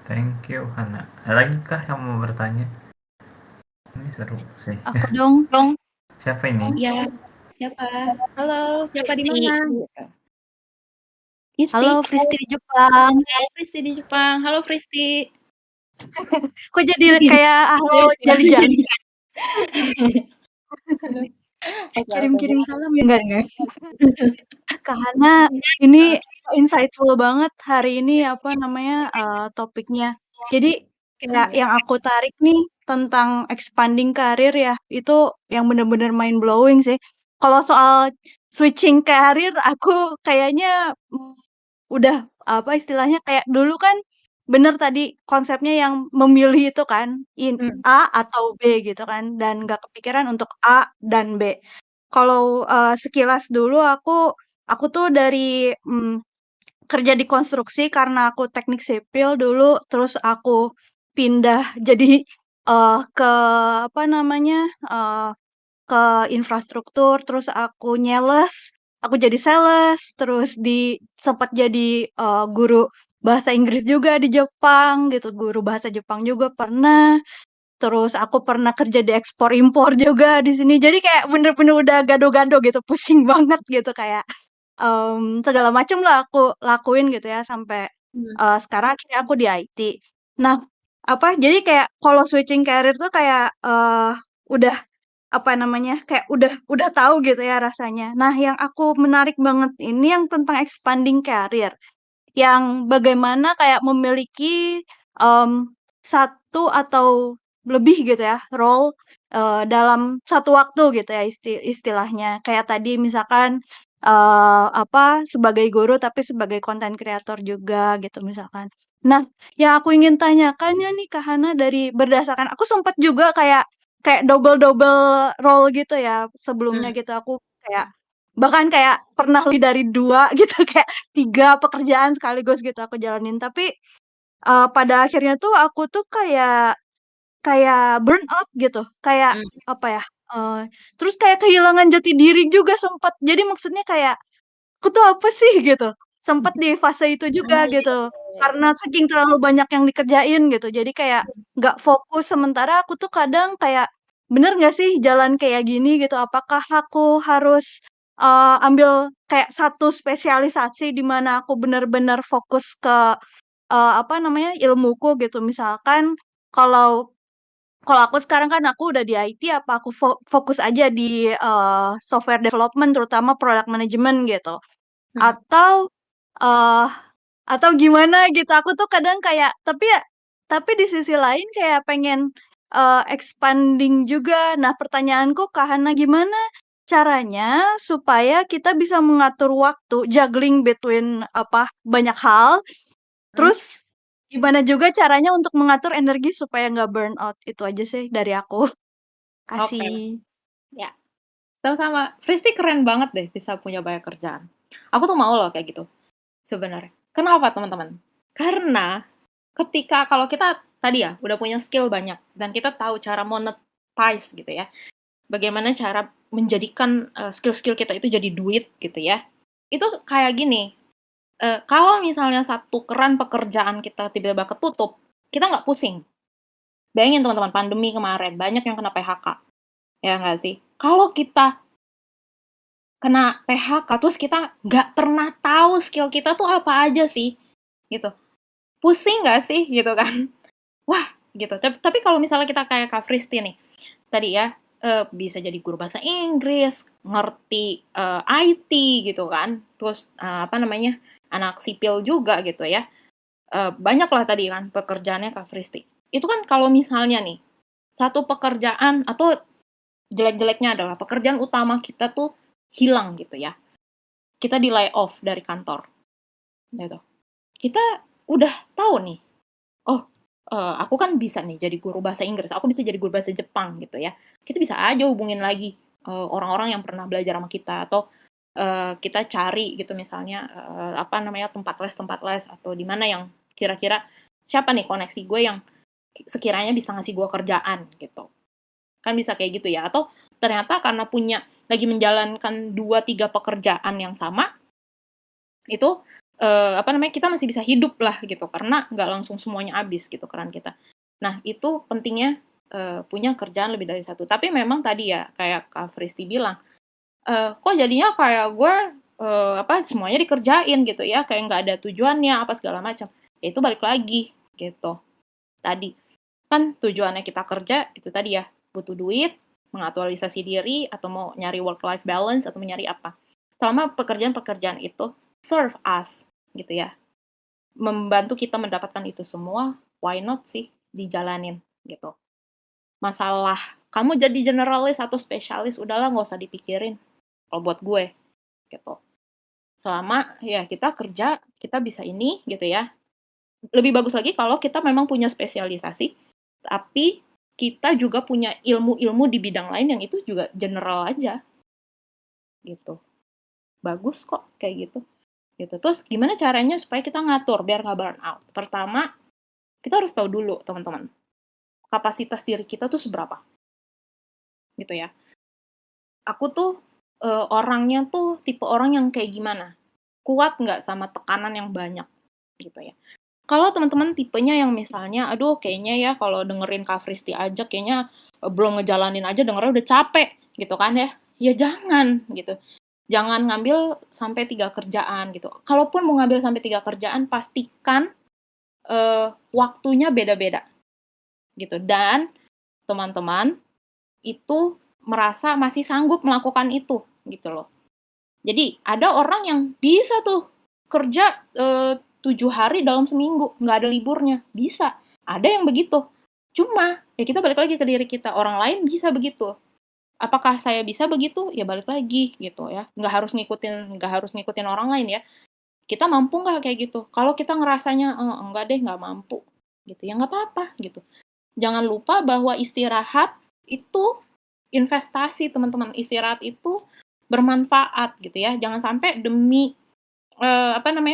A: Thank you, Hana. Ada lagi kah yang mau bertanya? Ini seru sih.
G: Aku dong.
A: Siapa ini?
B: Iya. Siapa? Halo, siapa di
F: Fristi.
B: mana? Isti.
G: Halo, Fristi di Jepang.
B: Halo Fristi di Jepang. Halo Fristi.
G: Kok jadi kayak halo jali-jali? Kirim-kirim salam ya enggak? Karena ini insightful banget hari ini topiknya. Jadi kayak yang aku tarik nih tentang expanding karir ya, itu yang bener-bener mind blowing sih. Kalau soal switching karir aku kayaknya udah istilahnya kayak dulu kan bener tadi konsepnya yang memilih itu kan A atau B gitu kan dan nggak kepikiran untuk A dan B. Kalau sekilas dulu aku tuh dari kerja di konstruksi karena aku teknik sipil dulu terus aku pindah jadi ke ke infrastruktur, terus aku aku jadi sales, terus sempat jadi guru bahasa Inggris juga di Jepang gitu, guru bahasa Jepang juga pernah. Terus aku pernah kerja di ekspor impor juga di sini. Jadi kayak bener-bener udah gado-gado gitu, pusing banget gitu kayak segala macam lah aku lakuin gitu ya sampai sekarang akhirnya aku di IT. Nah, jadi kayak kalau switching career tuh kayak udah kayak udah tahu gitu ya rasanya. Nah, yang aku menarik banget ini yang tentang expanding career. yang bagaimana kayak memiliki satu atau lebih gitu ya role dalam satu waktu gitu ya istilahnya. Kayak tadi misalkan sebagai guru tapi sebagai content creator juga gitu misalkan. Nah, yang aku ingin tanyakannya nih Kak Hana dari berdasarkan aku sempat juga kayak kayak double-double role gitu ya sebelumnya gitu aku kayak bahkan kayak pernah lebih dari 2 gitu kayak 3 pekerjaan sekaligus gitu aku jalanin tapi pada akhirnya tuh aku tuh kayak kayak burn out gitu kayak
B: Hmm.
G: apa ya terus kayak kehilangan jati diri juga sempat jadi maksudnya kayak aku tuh apa sih gitu sempat di fase itu juga
B: Ah, iya,
G: gitu
B: iya, iya.
G: karena saking terlalu banyak yang dikerjain gitu jadi kayak nggak fokus sementara aku tuh kadang kayak bener nggak sih jalan kayak gini gitu apakah aku harus ambil kayak satu spesialisasi di mana aku benar-benar fokus ke ilmuku gitu misalkan kalau kalau aku sekarang kan aku udah di IT apa aku fokus aja di software development terutama product management gitu
B: Hmm.
G: atau eh atau gimana gitu aku tuh kadang kayak tapi di sisi lain kayak pengen expanding juga. Nah, pertanyaanku Kak Hana gimana caranya supaya kita bisa mengatur waktu juggling between banyak hal
B: Hmm.
G: terus gimana juga caranya untuk mengatur energi supaya nggak burn out itu aja sih dari aku.
B: Oke,
G: Kasih.
B: ya. Sama-sama. Fristi keren banget deh bisa punya banyak kerjaan. Aku tuh mau loh kayak gitu sebenarnya. Kenapa teman-teman? Karena ketika kalau kita tadi ya udah punya skill banyak dan kita tahu cara monetize gitu ya. Bagaimana cara menjadikan skill-skill kita itu jadi duit gitu ya. Itu kayak gini. Kalau misalnya satu keran pekerjaan kita tiba-tiba ketutup, kita nggak pusing. Bayangin teman-teman, pandemi kemarin, banyak yang kena PHK. Ya nggak sih? Kalau kita kena PHK, terus kita nggak pernah tahu skill kita tuh apa aja sih, gitu. Pusing nggak sih, gitu kan? Wah, gitu. Tapi kalau misalnya kita kayak Kak Fristi nih, tadi ya, bisa jadi guru bahasa Inggris, ngerti IT gitu kan, terus anak sipil juga gitu ya. Banyak lah tadi kan pekerjaannya Kak Fristi. Itu kan kalau misalnya nih, satu pekerjaan atau jelek-jeleknya adalah pekerjaan utama kita tuh hilang gitu ya. Kita di lay off dari kantor gitu. Kita udah tahu nih, oh aku kan bisa nih jadi guru bahasa Inggris, aku bisa jadi guru bahasa Jepang gitu ya. Kita bisa aja hubungin lagi orang-orang yang pernah belajar sama kita atau kita cari gitu misalnya tempat les atau di mana yang kira-kira siapa nih koneksi gue yang sekiranya bisa ngasih gue kerjaan gitu. Kan bisa kayak gitu ya. Atau ternyata karena lagi menjalankan 2-3 pekerjaan yang sama, itu kita masih bisa hidup lah gitu karena nggak langsung semuanya habis gitu keran kita. Nah, itu pentingnya punya kerjaan lebih dari satu. Tapi memang tadi ya kayak Kak Fristi bilang, kok jadinya kayak gue semuanya dikerjain gitu ya, kayak nggak ada tujuannya apa segala macam. Ya itu balik lagi gitu. Tadi kan tujuannya kita kerja itu tadi ya butuh duit, mengaktualisasi diri atau mau nyari work life balance atau mencari apa. Selama pekerjaan-pekerjaan itu serve us gitu ya. Membantu kita mendapatkan itu semua, why not sih dijalanin gitu. Masalah kamu jadi generalis atau spesialis udahlah nggak usah dipikirin kalau buat gue gitu. Selama ya kita kerja, kita bisa ini gitu ya. Lebih bagus lagi kalau kita memang punya spesialisasi, tapi kita juga punya ilmu-ilmu di bidang lain yang itu juga general aja. Gitu. Bagus kok kayak gitu. Gitu. Terus gimana caranya supaya kita ngatur biar nggak burn out? Pertama, kita harus tahu dulu teman-teman. Kapasitas diri kita tuh seberapa. Gitu ya. Aku tuh orangnya tuh tipe orang yang kayak gimana? Kuat nggak sama tekanan yang banyak? Gitu ya. Kalau teman-teman tipenya yang misalnya, aduh kayaknya ya kalau dengerin Kak Fristi aja kayaknya belum ngejalanin aja dengernya udah capek gitu kan ya. Ya jangan gitu. Jangan ngambil sampai 3 kerjaan gitu. Kalaupun mau ngambil sampai 3 kerjaan, pastikan waktunya beda-beda gitu. Dan teman-teman itu merasa masih sanggup melakukan itu gitu loh. Jadi ada orang yang bisa tuh kerja 7 hari dalam seminggu, nggak ada liburnya. Bisa. Ada yang begitu. Cuma, ya kita balik lagi ke diri kita. Orang lain bisa begitu. Apakah saya bisa begitu? Ya balik lagi gitu ya. Nggak harus ngikutin orang lain ya. Kita mampu nggak kayak gitu? Kalau kita ngerasanya, enggak deh, nggak mampu. Gitu. Ya nggak apa-apa gitu. Jangan lupa bahwa istirahat itu investasi, teman-teman. Istirahat itu bermanfaat gitu ya. Jangan sampai demi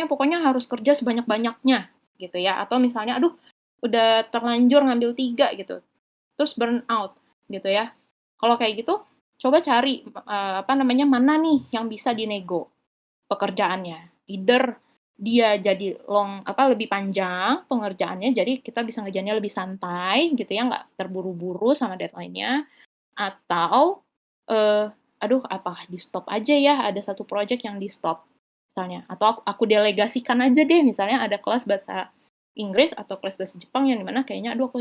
B: pokoknya harus kerja sebanyak-banyaknya gitu ya. Atau misalnya, aduh, udah terlanjur ngambil 3 gitu. Terus burn out gitu ya. Kalau kayak gitu, coba cari mana nih yang bisa dinego pekerjaannya. Either dia jadi lebih panjang pengerjaannya, jadi kita bisa ngerjainnya lebih santai gitu ya, nggak terburu-buru sama deadline-nya. Atau aduh, apa di stop aja ya, ada satu project yang di stop misalnya, atau aku delegasikan aja deh, misalnya ada kelas bahasa Inggris atau kelas bahasa Jepang yang dimana kayaknya aku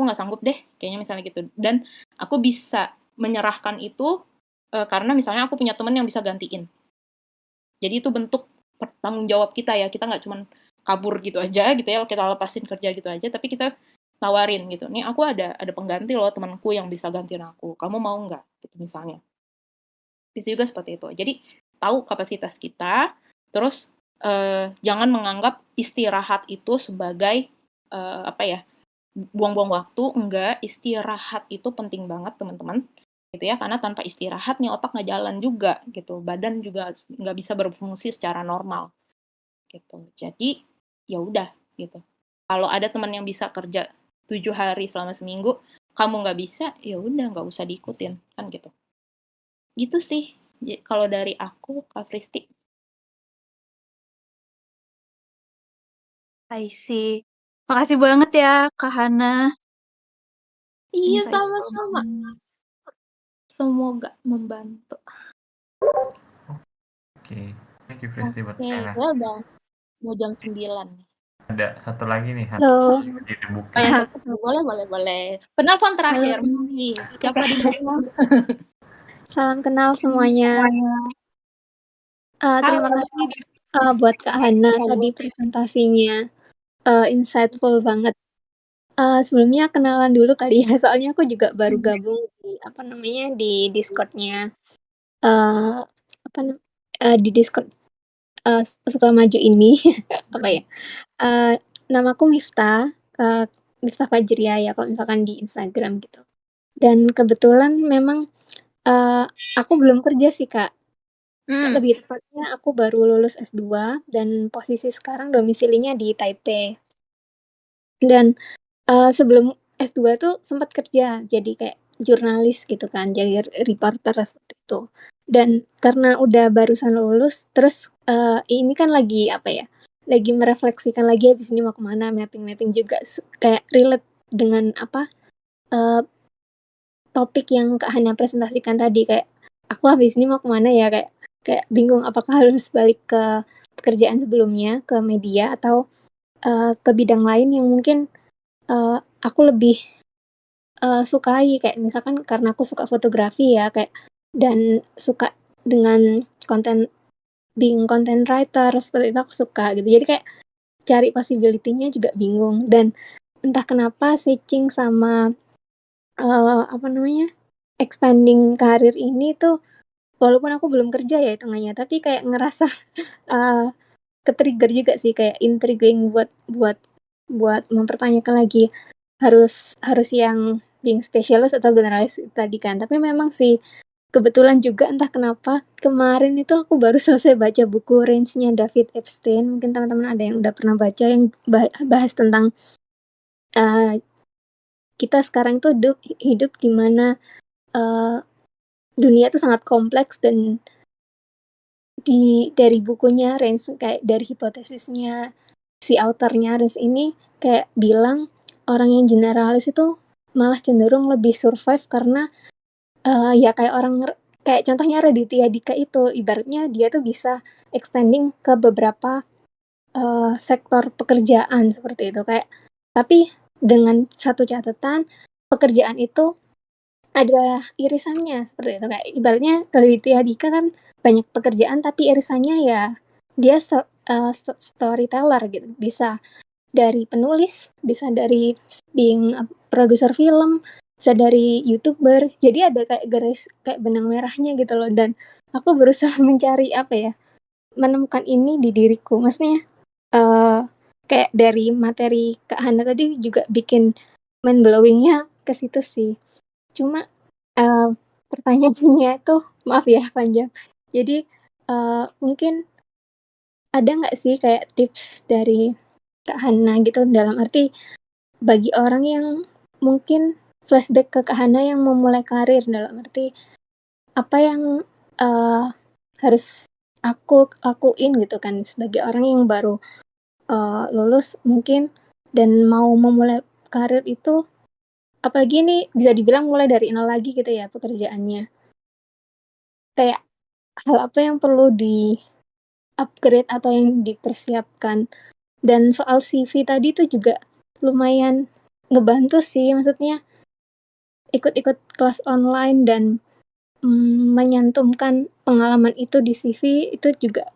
B: nggak sanggup deh kayaknya, misalnya gitu, dan aku bisa menyerahkan itu karena misalnya aku punya teman yang bisa gantiin. Jadi itu bentuk tanggung jawab kita ya, kita nggak cuma kabur gitu aja gitu ya, kita lepasin kerja gitu aja, tapi kita tawarin gitu, nih aku ada pengganti loh, temanku yang bisa gantiin aku, kamu mau nggak gitu misalnya. Bisa juga seperti itu. Jadi tahu kapasitas kita, terus jangan menganggap istirahat itu sebagai buang-buang waktu. Enggak, istirahat itu penting banget teman-teman gitu ya, karena tanpa istirahat nih otak nggak jalan juga gitu, badan juga nggak bisa berfungsi secara normal gitu. Jadi ya udah gitu, kalau ada teman yang bisa kerja 7 hari selama seminggu, kamu nggak bisa, ya udah nggak usah diikutin kan gitu. Gitu sih kalau dari aku, Kak Fristi.
G: I see. Makasih banget ya, Kak Hana.
B: Iya,
G: Insightful
B: sama-sama.
G: banget.
B: Semoga membantu.
A: Oke. Thank you Fristi buat
B: Oke,
A: sharing.
B: ya udah mau jam 9 nih.
A: Ada satu lagi nih,
E: Halo.
A: jadi buku.
B: Boleh. Penelpon terakhir. Siapa di
E: Salam kenal semuanya. Terima kasih buat Kak Hana tadi presentasinya. Insightful banget. Sebelumnya kenalan dulu kali ya, soalnya aku juga baru gabung di Discord-nya. Di Discord suka maju ini apa ya? Namaku Miftah, Miftah Fajria ya kalau misalkan di Instagram gitu. Dan kebetulan memang aku belum kerja sih Kak. Lebih tepatnya aku baru lulus S2 dan posisi sekarang domisilinya di Taipei. Dan sebelum S2 tuh sempat kerja jadi kayak jurnalis gitu kan, jadi reporter seperti itu. Dan karena udah barusan lulus, terus ini kan lagi lagi merefleksikan lagi habis ini mau kemana, mapping juga kayak relate dengan topik yang Kak Hana presentasikan tadi, kayak aku habis ini mau kemana ya, kayak bingung apakah harus balik ke pekerjaan sebelumnya, ke media atau ke bidang lain yang mungkin aku lebih sukai, kayak misalkan karena aku suka fotografi ya, kayak dan suka dengan being content writer seperti itu aku suka gitu. Jadi kayak cari possibility-nya juga bingung, dan entah kenapa switching sama expanding karir ini tuh walaupun aku belum kerja ya hitungannya, tapi kayak ngerasa ke-trigger juga sih, kayak intriguing buat mempertanyakan lagi harus yang being specialist atau generalis tadi kan. Tapi memang sih kebetulan juga entah kenapa kemarin itu aku baru selesai baca buku Range-nya David Epstein. Mungkin teman-teman ada yang udah pernah baca, yang bahas tentang kita sekarang tuh hidup di mana dunia itu sangat kompleks, dan dari bukunya Range, kayak dari hipotesisnya si authornya Range ini kayak bilang orang yang generalis itu malah cenderung lebih survive karena ya kayak contohnya Raditya Dika itu, ibaratnya dia tuh bisa expanding ke beberapa sektor pekerjaan seperti itu, kayak tapi dengan satu catatan, pekerjaan itu ada irisannya seperti itu, kayak ibaratnya Raditya Dika kan banyak pekerjaan tapi irisannya ya dia
H: storyteller gitu. Bisa dari penulis, bisa dari being produser film, bisa dari YouTuber. Jadi ada kayak garis kayak benang merahnya gitu loh. Dan aku berusaha mencari menemukan ini di diriku. Maksudnya kayak dari materi Kak Hana tadi juga bikin mind blowing-nya ke situ sih. Cuma pertanyaannya itu maaf ya panjang. Jadi mungkin ada nggak sih kayak tips dari Kak Hana gitu dalam arti bagi orang yang mungkin flashback ke Kak Hana yang memulai karir dalam arti apa yang harus aku lakuin gitu kan sebagai orang yang baru lulus mungkin dan mau memulai karir itu apalagi ini bisa dibilang mulai dari nol lagi gitu ya pekerjaannya. Kayak hal apa yang perlu di upgrade atau yang dipersiapkan. Dan soal CV tadi tuh juga lumayan ngebantu sih, maksudnya ikut-ikut kelas online dan menyantumkan pengalaman itu di CV itu juga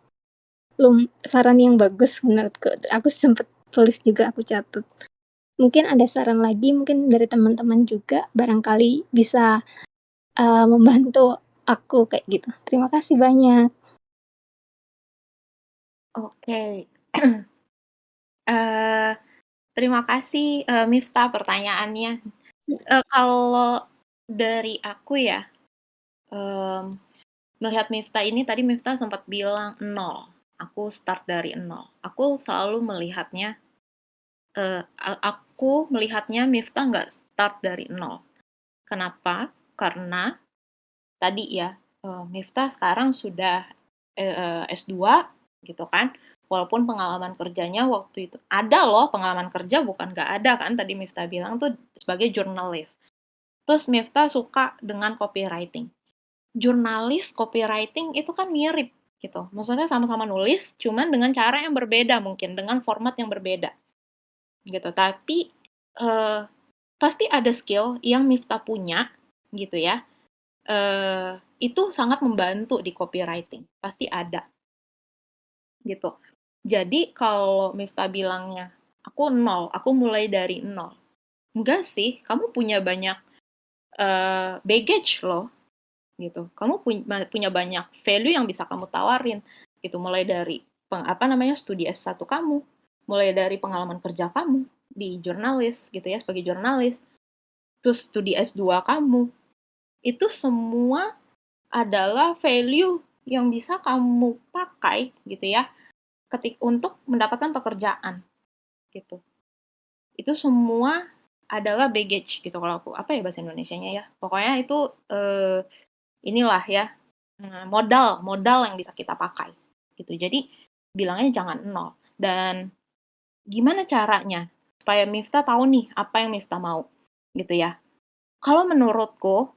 H: saran yang bagus menurutku. Aku sempet tulis juga, aku catat. Mungkin ada saran lagi mungkin dari teman-teman juga barangkali bisa membantu aku kayak gitu. Terima kasih banyak.
B: Oke. Terima kasih Miftah pertanyaannya. Kalau dari aku ya, melihat Miftah ini tadi Miftah sempat bilang 0. Aku start dari 0. Aku selalu melihatnya, Miftah nggak start dari 0. Kenapa? Karena tadi ya, Miftah sekarang sudah S2 gitu kan. Walaupun pengalaman kerjanya waktu itu ada loh, pengalaman kerja bukan nggak ada kan, tadi Miftah bilang tuh sebagai jurnalis. Terus Miftah suka dengan copywriting. Jurnalis, copywriting itu kan mirip gitu. Maksudnya sama-sama nulis, cuman dengan cara yang berbeda mungkin, dengan format yang berbeda. Gitu. Tapi pasti ada skill yang Miftah punya gitu ya. Itu sangat membantu di copywriting. Pasti ada. Gitu. Jadi kalau Miftah bilangnya, aku 0, aku mulai dari 0. Enggak sih, kamu punya banyak baggage loh, gitu. Kamu punya banyak value yang bisa kamu tawarin, gitu. Mulai dari studi S1 kamu, mulai dari pengalaman kerja kamu di jurnalis, gitu ya, sebagai jurnalis, terus studi S2 kamu, itu semua adalah value yang bisa kamu pakai, gitu ya, untuk mendapatkan pekerjaan gitu. Itu semua adalah baggage gitu kalau aku apa ya bahasa Indonesianya ya. Pokoknya itu inilah ya modal yang bisa kita pakai gitu. Jadi bilangnya jangan 0. Dan gimana caranya supaya Miftah tahu nih apa yang Miftah mau gitu ya. Kalau menurutku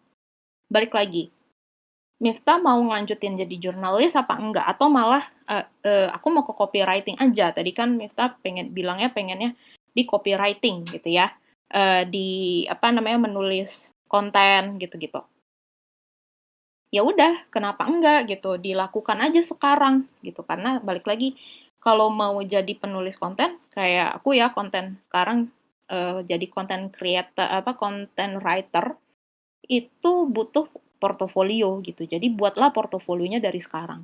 B: balik lagi, Miftah mau ngelanjutin jadi jurnalis apa enggak? Atau malah aku mau ke copywriting aja. Tadi kan Miftah bilangnya pengennya di copywriting gitu ya. Di menulis konten gitu-gitu. Ya udah, kenapa enggak gitu? Dilakukan aja sekarang gitu. Karena balik lagi kalau mau jadi penulis konten kayak aku ya, konten sekarang jadi content creator content writer itu butuh portofolio gitu. Jadi buatlah portofolionya dari sekarang.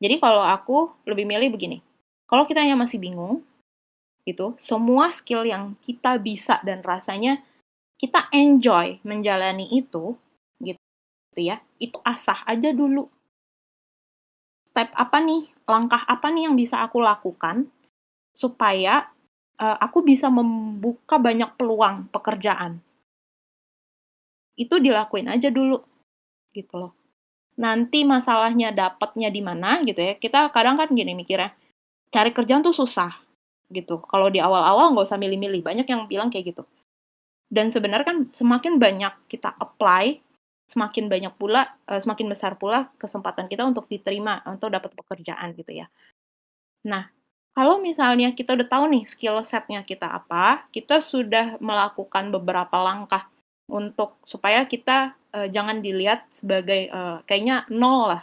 B: Jadi kalau aku lebih milih begini. Kalau kita yang masih bingung gitu, semua skill yang kita bisa dan rasanya kita enjoy menjalani itu gitu ya. Itu asah aja dulu. Step apa nih? Langkah apa nih yang bisa aku lakukan supaya aku bisa membuka banyak peluang pekerjaan. Itu dilakuin aja dulu gitu loh. Nanti masalahnya dapatnya di mana gitu ya. Kita kadang kan gini mikirnya, cari kerjaan tuh susah gitu. Kalau di awal-awal nggak usah milih-milih. Banyak yang bilang kayak gitu. Dan sebenarnya kan semakin banyak kita apply, semakin besar pula kesempatan kita untuk diterima atau dapat pekerjaan gitu ya. Nah, kalau misalnya kita udah tahu nih skill set-nya kita apa, kita sudah melakukan beberapa langkah untuk supaya kita jangan dilihat sebagai kayaknya 0 lah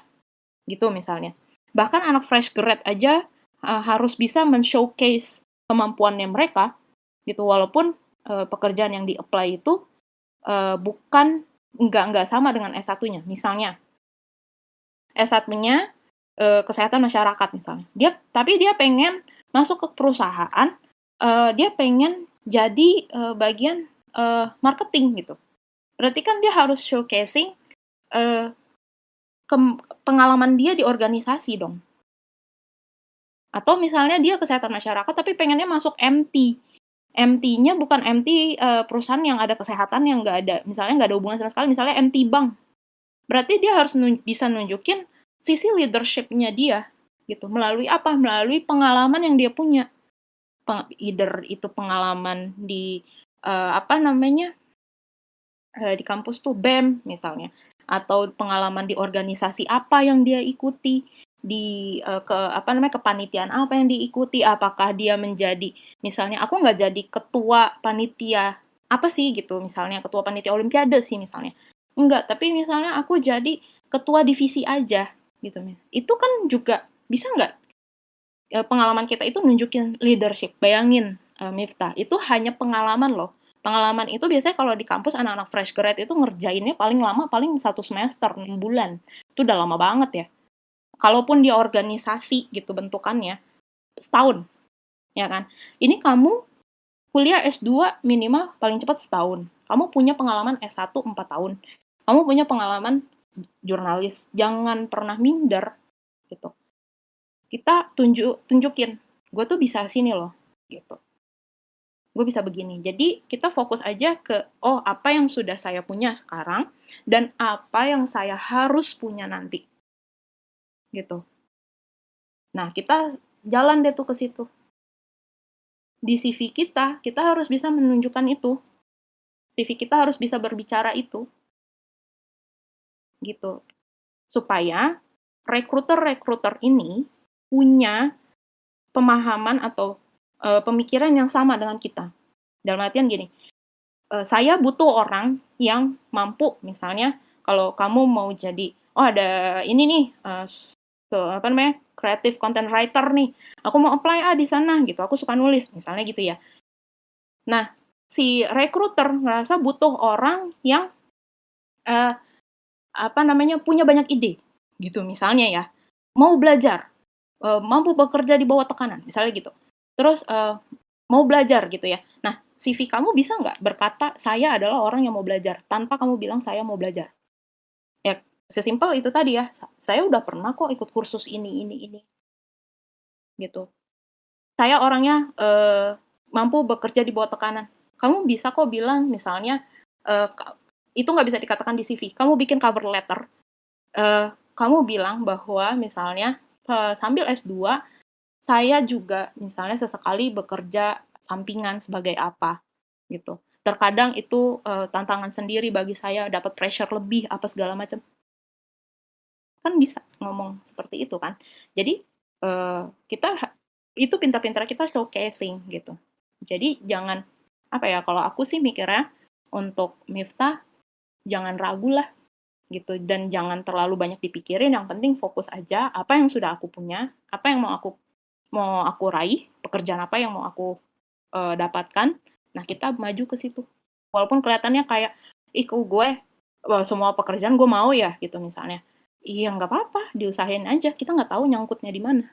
B: gitu misalnya. Bahkan anak fresh grad aja harus bisa men-showcase kemampuannya mereka gitu, walaupun pekerjaan yang di-apply itu bukan nggak sama dengan S1-nya. Misalnya S1-nya kesehatan masyarakat misalnya. Tapi dia pengen masuk ke perusahaan, dia pengen jadi bagian marketing gitu. Berarti kan dia harus showcasing pengalaman dia di organisasi dong. Atau misalnya dia kesehatan masyarakat tapi pengennya masuk MT. MT-nya bukan MT perusahaan yang ada kesehatan yang nggak ada, misalnya nggak ada hubungan sama sekali, misalnya MT bank. Berarti dia harus bisa nunjukin sisi leadership-nya dia gitu. Melalui apa? Melalui pengalaman yang dia punya. Either itu pengalaman di di kampus tuh BEM misalnya, atau pengalaman di organisasi apa yang dia ikuti, di kepanitiaan apa yang diikuti, apakah dia menjadi, misalnya aku nggak jadi ketua panitia apa sih gitu, misalnya ketua panitia olimpiade sih misalnya, enggak, tapi misalnya aku jadi ketua divisi aja gitu. Itu kan juga bisa nggak pengalaman kita itu nunjukin leadership. Bayangin Miftah, itu hanya pengalaman loh. Pengalaman itu biasanya kalau di kampus anak-anak fresh grad itu ngerjainnya paling lama paling 1 semester, 6 bulan. Itu udah lama banget ya. Kalaupun dia organisasi gitu bentukannya, setahun, ya kan? Ini kamu kuliah S2 minimal paling cepat setahun. Kamu punya pengalaman S1 4 tahun. Kamu punya pengalaman jurnalis. Jangan pernah minder gitu. Kita tunjukin, gue tuh bisa sini loh, gitu. Gue bisa begini. Jadi kita fokus aja ke, apa yang sudah saya punya sekarang, dan apa yang saya harus punya nanti. Gitu. Nah, kita jalan deh tuh ke situ. Di CV kita harus bisa menunjukkan itu. CV kita harus bisa berbicara itu. Gitu. Supaya rekruter-rekruter ini punya pemahaman atau pemikiran yang sama dengan kita. Dalam artian gini, saya butuh orang yang mampu, misalnya kalau kamu mau jadi, ada ini nih, creative content writer nih, aku mau apply di sana gitu, aku suka nulis, misalnya gitu ya. Nah, si recruiter ngerasa butuh orang yang punya banyak ide, gitu misalnya ya, mau belajar, mampu bekerja di bawah tekanan, misalnya gitu. Terus mau belajar gitu ya. Nah, CV kamu bisa nggak berkata, saya adalah orang yang mau belajar, tanpa kamu bilang saya mau belajar. Ya, sesimpel itu tadi ya, saya udah pernah kok ikut kursus ini. Gitu. Saya orangnya mampu bekerja di bawah tekanan. Kamu bisa kok bilang, misalnya, itu nggak bisa dikatakan di CV. Kamu bikin cover letter, kamu bilang bahwa misalnya, sambil S2, saya juga misalnya sesekali bekerja sampingan sebagai apa, gitu. Terkadang itu tantangan sendiri bagi saya, dapat pressure lebih, apa segala macam. Kan bisa ngomong seperti itu kan. Jadi itu pintar-pintar kita showcasing gitu. Jadi jangan, kalau aku sih mikirnya untuk Miftah, jangan ragu lah gitu, dan jangan terlalu banyak dipikirin, yang penting fokus aja apa yang sudah aku punya, apa yang mau aku raih, pekerjaan apa yang mau aku dapatkan. Nah, kita maju ke situ. Walaupun kelihatannya kayak, kok gue semua pekerjaan gue mau ya gitu misalnya. Iya, nggak apa-apa, diusahain aja. Kita nggak tahu nyangkutnya di mana.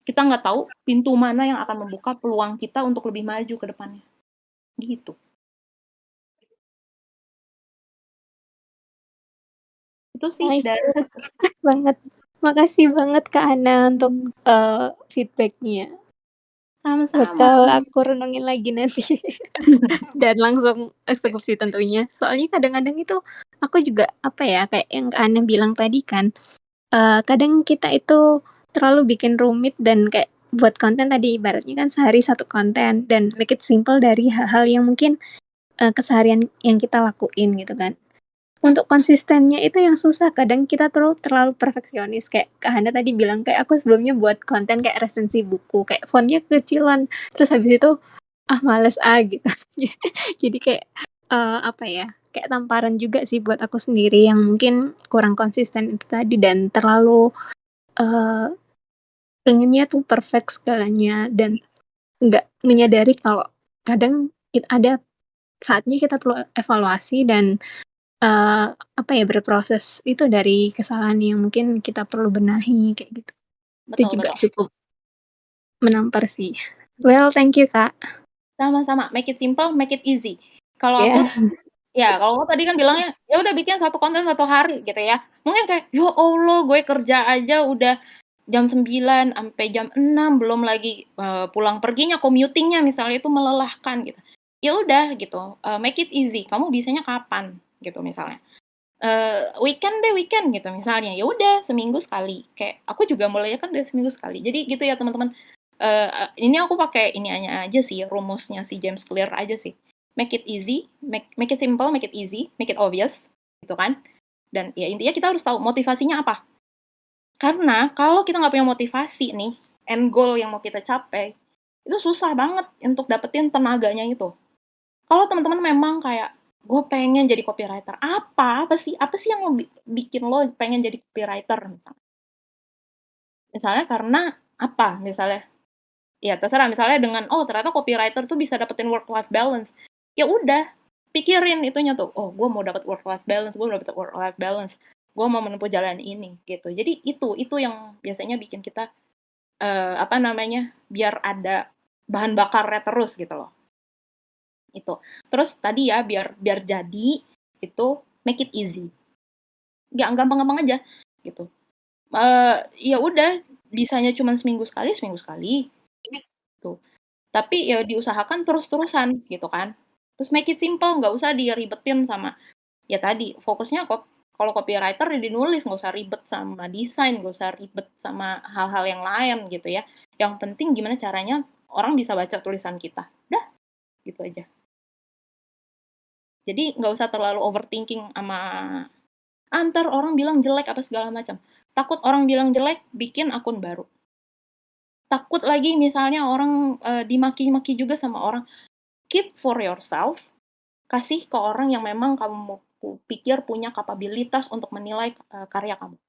B: Kita nggak tahu pintu mana yang akan membuka peluang kita untuk lebih maju ke depannya. Gitu. Itu sih
H: Nice.
B: dari
H: banget. Makasih banget Kak Hana untuk feedback-nya.
B: sama-sama.
H: Bakal aku renungin lagi nanti. Dan langsung eksekusi tentunya. Soalnya kadang-kadang itu aku juga kayak yang Kak Hana bilang tadi kan, kadang kita itu terlalu bikin rumit dan kayak buat konten tadi ibaratnya kan sehari satu konten dan make it simple dari hal-hal yang mungkin keseharian yang kita lakuin gitu kan. Untuk konsistennya itu yang susah, kadang kita terlalu perfeksionis, kayak Kak Hana tadi bilang, kayak aku sebelumnya buat konten kayak resensi buku, kayak fontnya kecilan, terus habis itu, males gitu. Jadi kayak, kayak tamparan juga sih buat aku sendiri yang mungkin kurang konsisten itu tadi dan terlalu pengennya tuh perfect segalanya dan nggak menyadari kalau kadang ada saatnya kita perlu evaluasi dan berproses itu dari kesalahan yang mungkin kita perlu benahi kayak gitu. Itu juga cukup menampar sih. Well, thank you Kak.
B: Sama-sama, make it simple, make it easy. Kalau aku kalau aku tadi kan bilangnya ya udah bikin satu konten 1 hari gitu ya. Mungkin kayak ya Allah, gue kerja aja udah jam 9 sampai jam 6, belum lagi pulang perginya, commutingnya misalnya itu melelahkan gitu. Ya udah gitu, make it easy. Kamu bisanya kapan gitu misalnya. Weekend gitu misalnya. Ya udah seminggu sekali. Kayak aku juga mulainya kan dari seminggu sekali. Jadi gitu ya teman-teman. Ini aku pakai ini aja sih, rumusnya si James Clear aja sih. Make it easy, make it simple, make it easy, make it obvious, gitu kan. Dan ya intinya kita harus tahu motivasinya apa. Karena kalau kita nggak punya motivasi nih, end goal yang mau kita capai, itu susah banget untuk dapetin tenaganya itu. Kalau teman-teman memang kayak, gue pengen jadi copywriter, apa sih yang bikin lo pengen jadi copywriter? Misalnya karena apa? Misalnya, ya terserah, misalnya dengan, ternyata copywriter tuh bisa dapetin work-life balance. Ya udah, pikirin itunya tuh, gue mau dapet work-life balance, gue mau menempuh jalan ini gitu. Jadi itu yang biasanya bikin kita biar ada bahan bakarnya terus gitu loh. Itu. Terus tadi ya biar jadi itu make it easy. Gampang-gampang aja gitu. Ya udah, bisanya cuma seminggu sekali gitu. Tapi ya diusahakan terus-terusan gitu kan. Terus make it simple, nggak usah diribetin sama ya tadi, fokusnya kok kalau copywriter ya dinulis, nggak usah ribet sama desain, nggak usah ribet sama hal-hal yang lain gitu ya. Yang penting gimana caranya orang bisa baca tulisan kita. Dah, gitu aja. Jadi nggak usah terlalu overthinking sama antar orang bilang jelek apa segala macam. Takut orang bilang jelek, bikin akun baru. Takut lagi misalnya orang dimaki-maki juga sama orang. Keep for yourself, kasih ke orang yang memang kamu pikir punya kapabilitas untuk menilai karya kamu.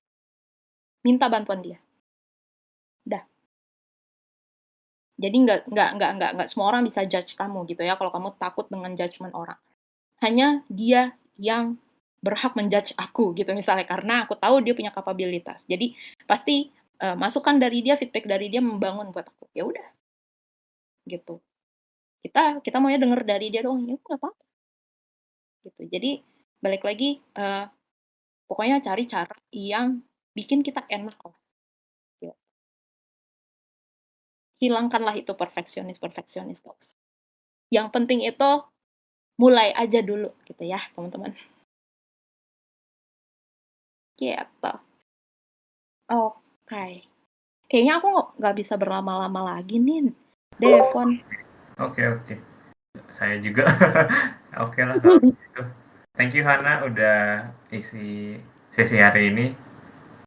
B: Minta bantuan dia. Dah. Jadi nggak semua orang bisa judge kamu gitu ya kalau kamu takut dengan judgement orang. Hanya dia yang berhak menjudge aku gitu misalnya karena aku tahu dia punya kapabilitas. Jadi pasti masukan dari dia, feedback dari dia membangun buat aku. Ya udah. Gitu. Kita maunya denger dari dia doang, ya nggak apa-apa. Gitu. Jadi balik lagi pokoknya cari cara yang bikin kita enak lah. Gitu. Hilangkanlah itu perfeksionis. Yang penting itu mulai aja dulu gitu ya teman-teman. Gitu. Oke. Kayaknya aku nggak bisa berlama-lama lagi nih, Devon.
A: Oke. Saya juga. Oke lah kalau gitu. Thank you Hana udah isi sesi hari ini.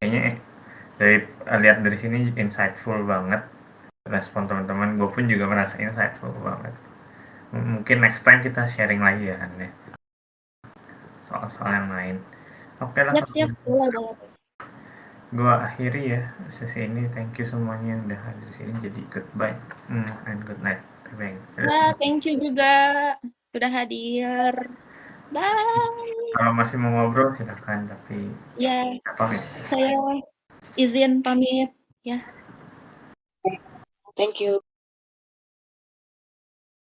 A: Kayaknya lihat dari sini insightful banget respon teman-teman. Gue pun juga merasa insightful banget. Mungkin next time kita sharing lagi ya Hana. Soal-soal yang lain. Oke lah.
B: Siap. Boleh.
A: Gue akhiri ya sesi ini. Thank you semuanya yang udah hadir di sini. Jadi goodbye and good night. Bye.
B: Thank you juga sudah hadir. Bye.
A: Kalau masih mau ngobrol silakan, tapi pamit.
B: Saya izin pamit ya.
E: Thank you.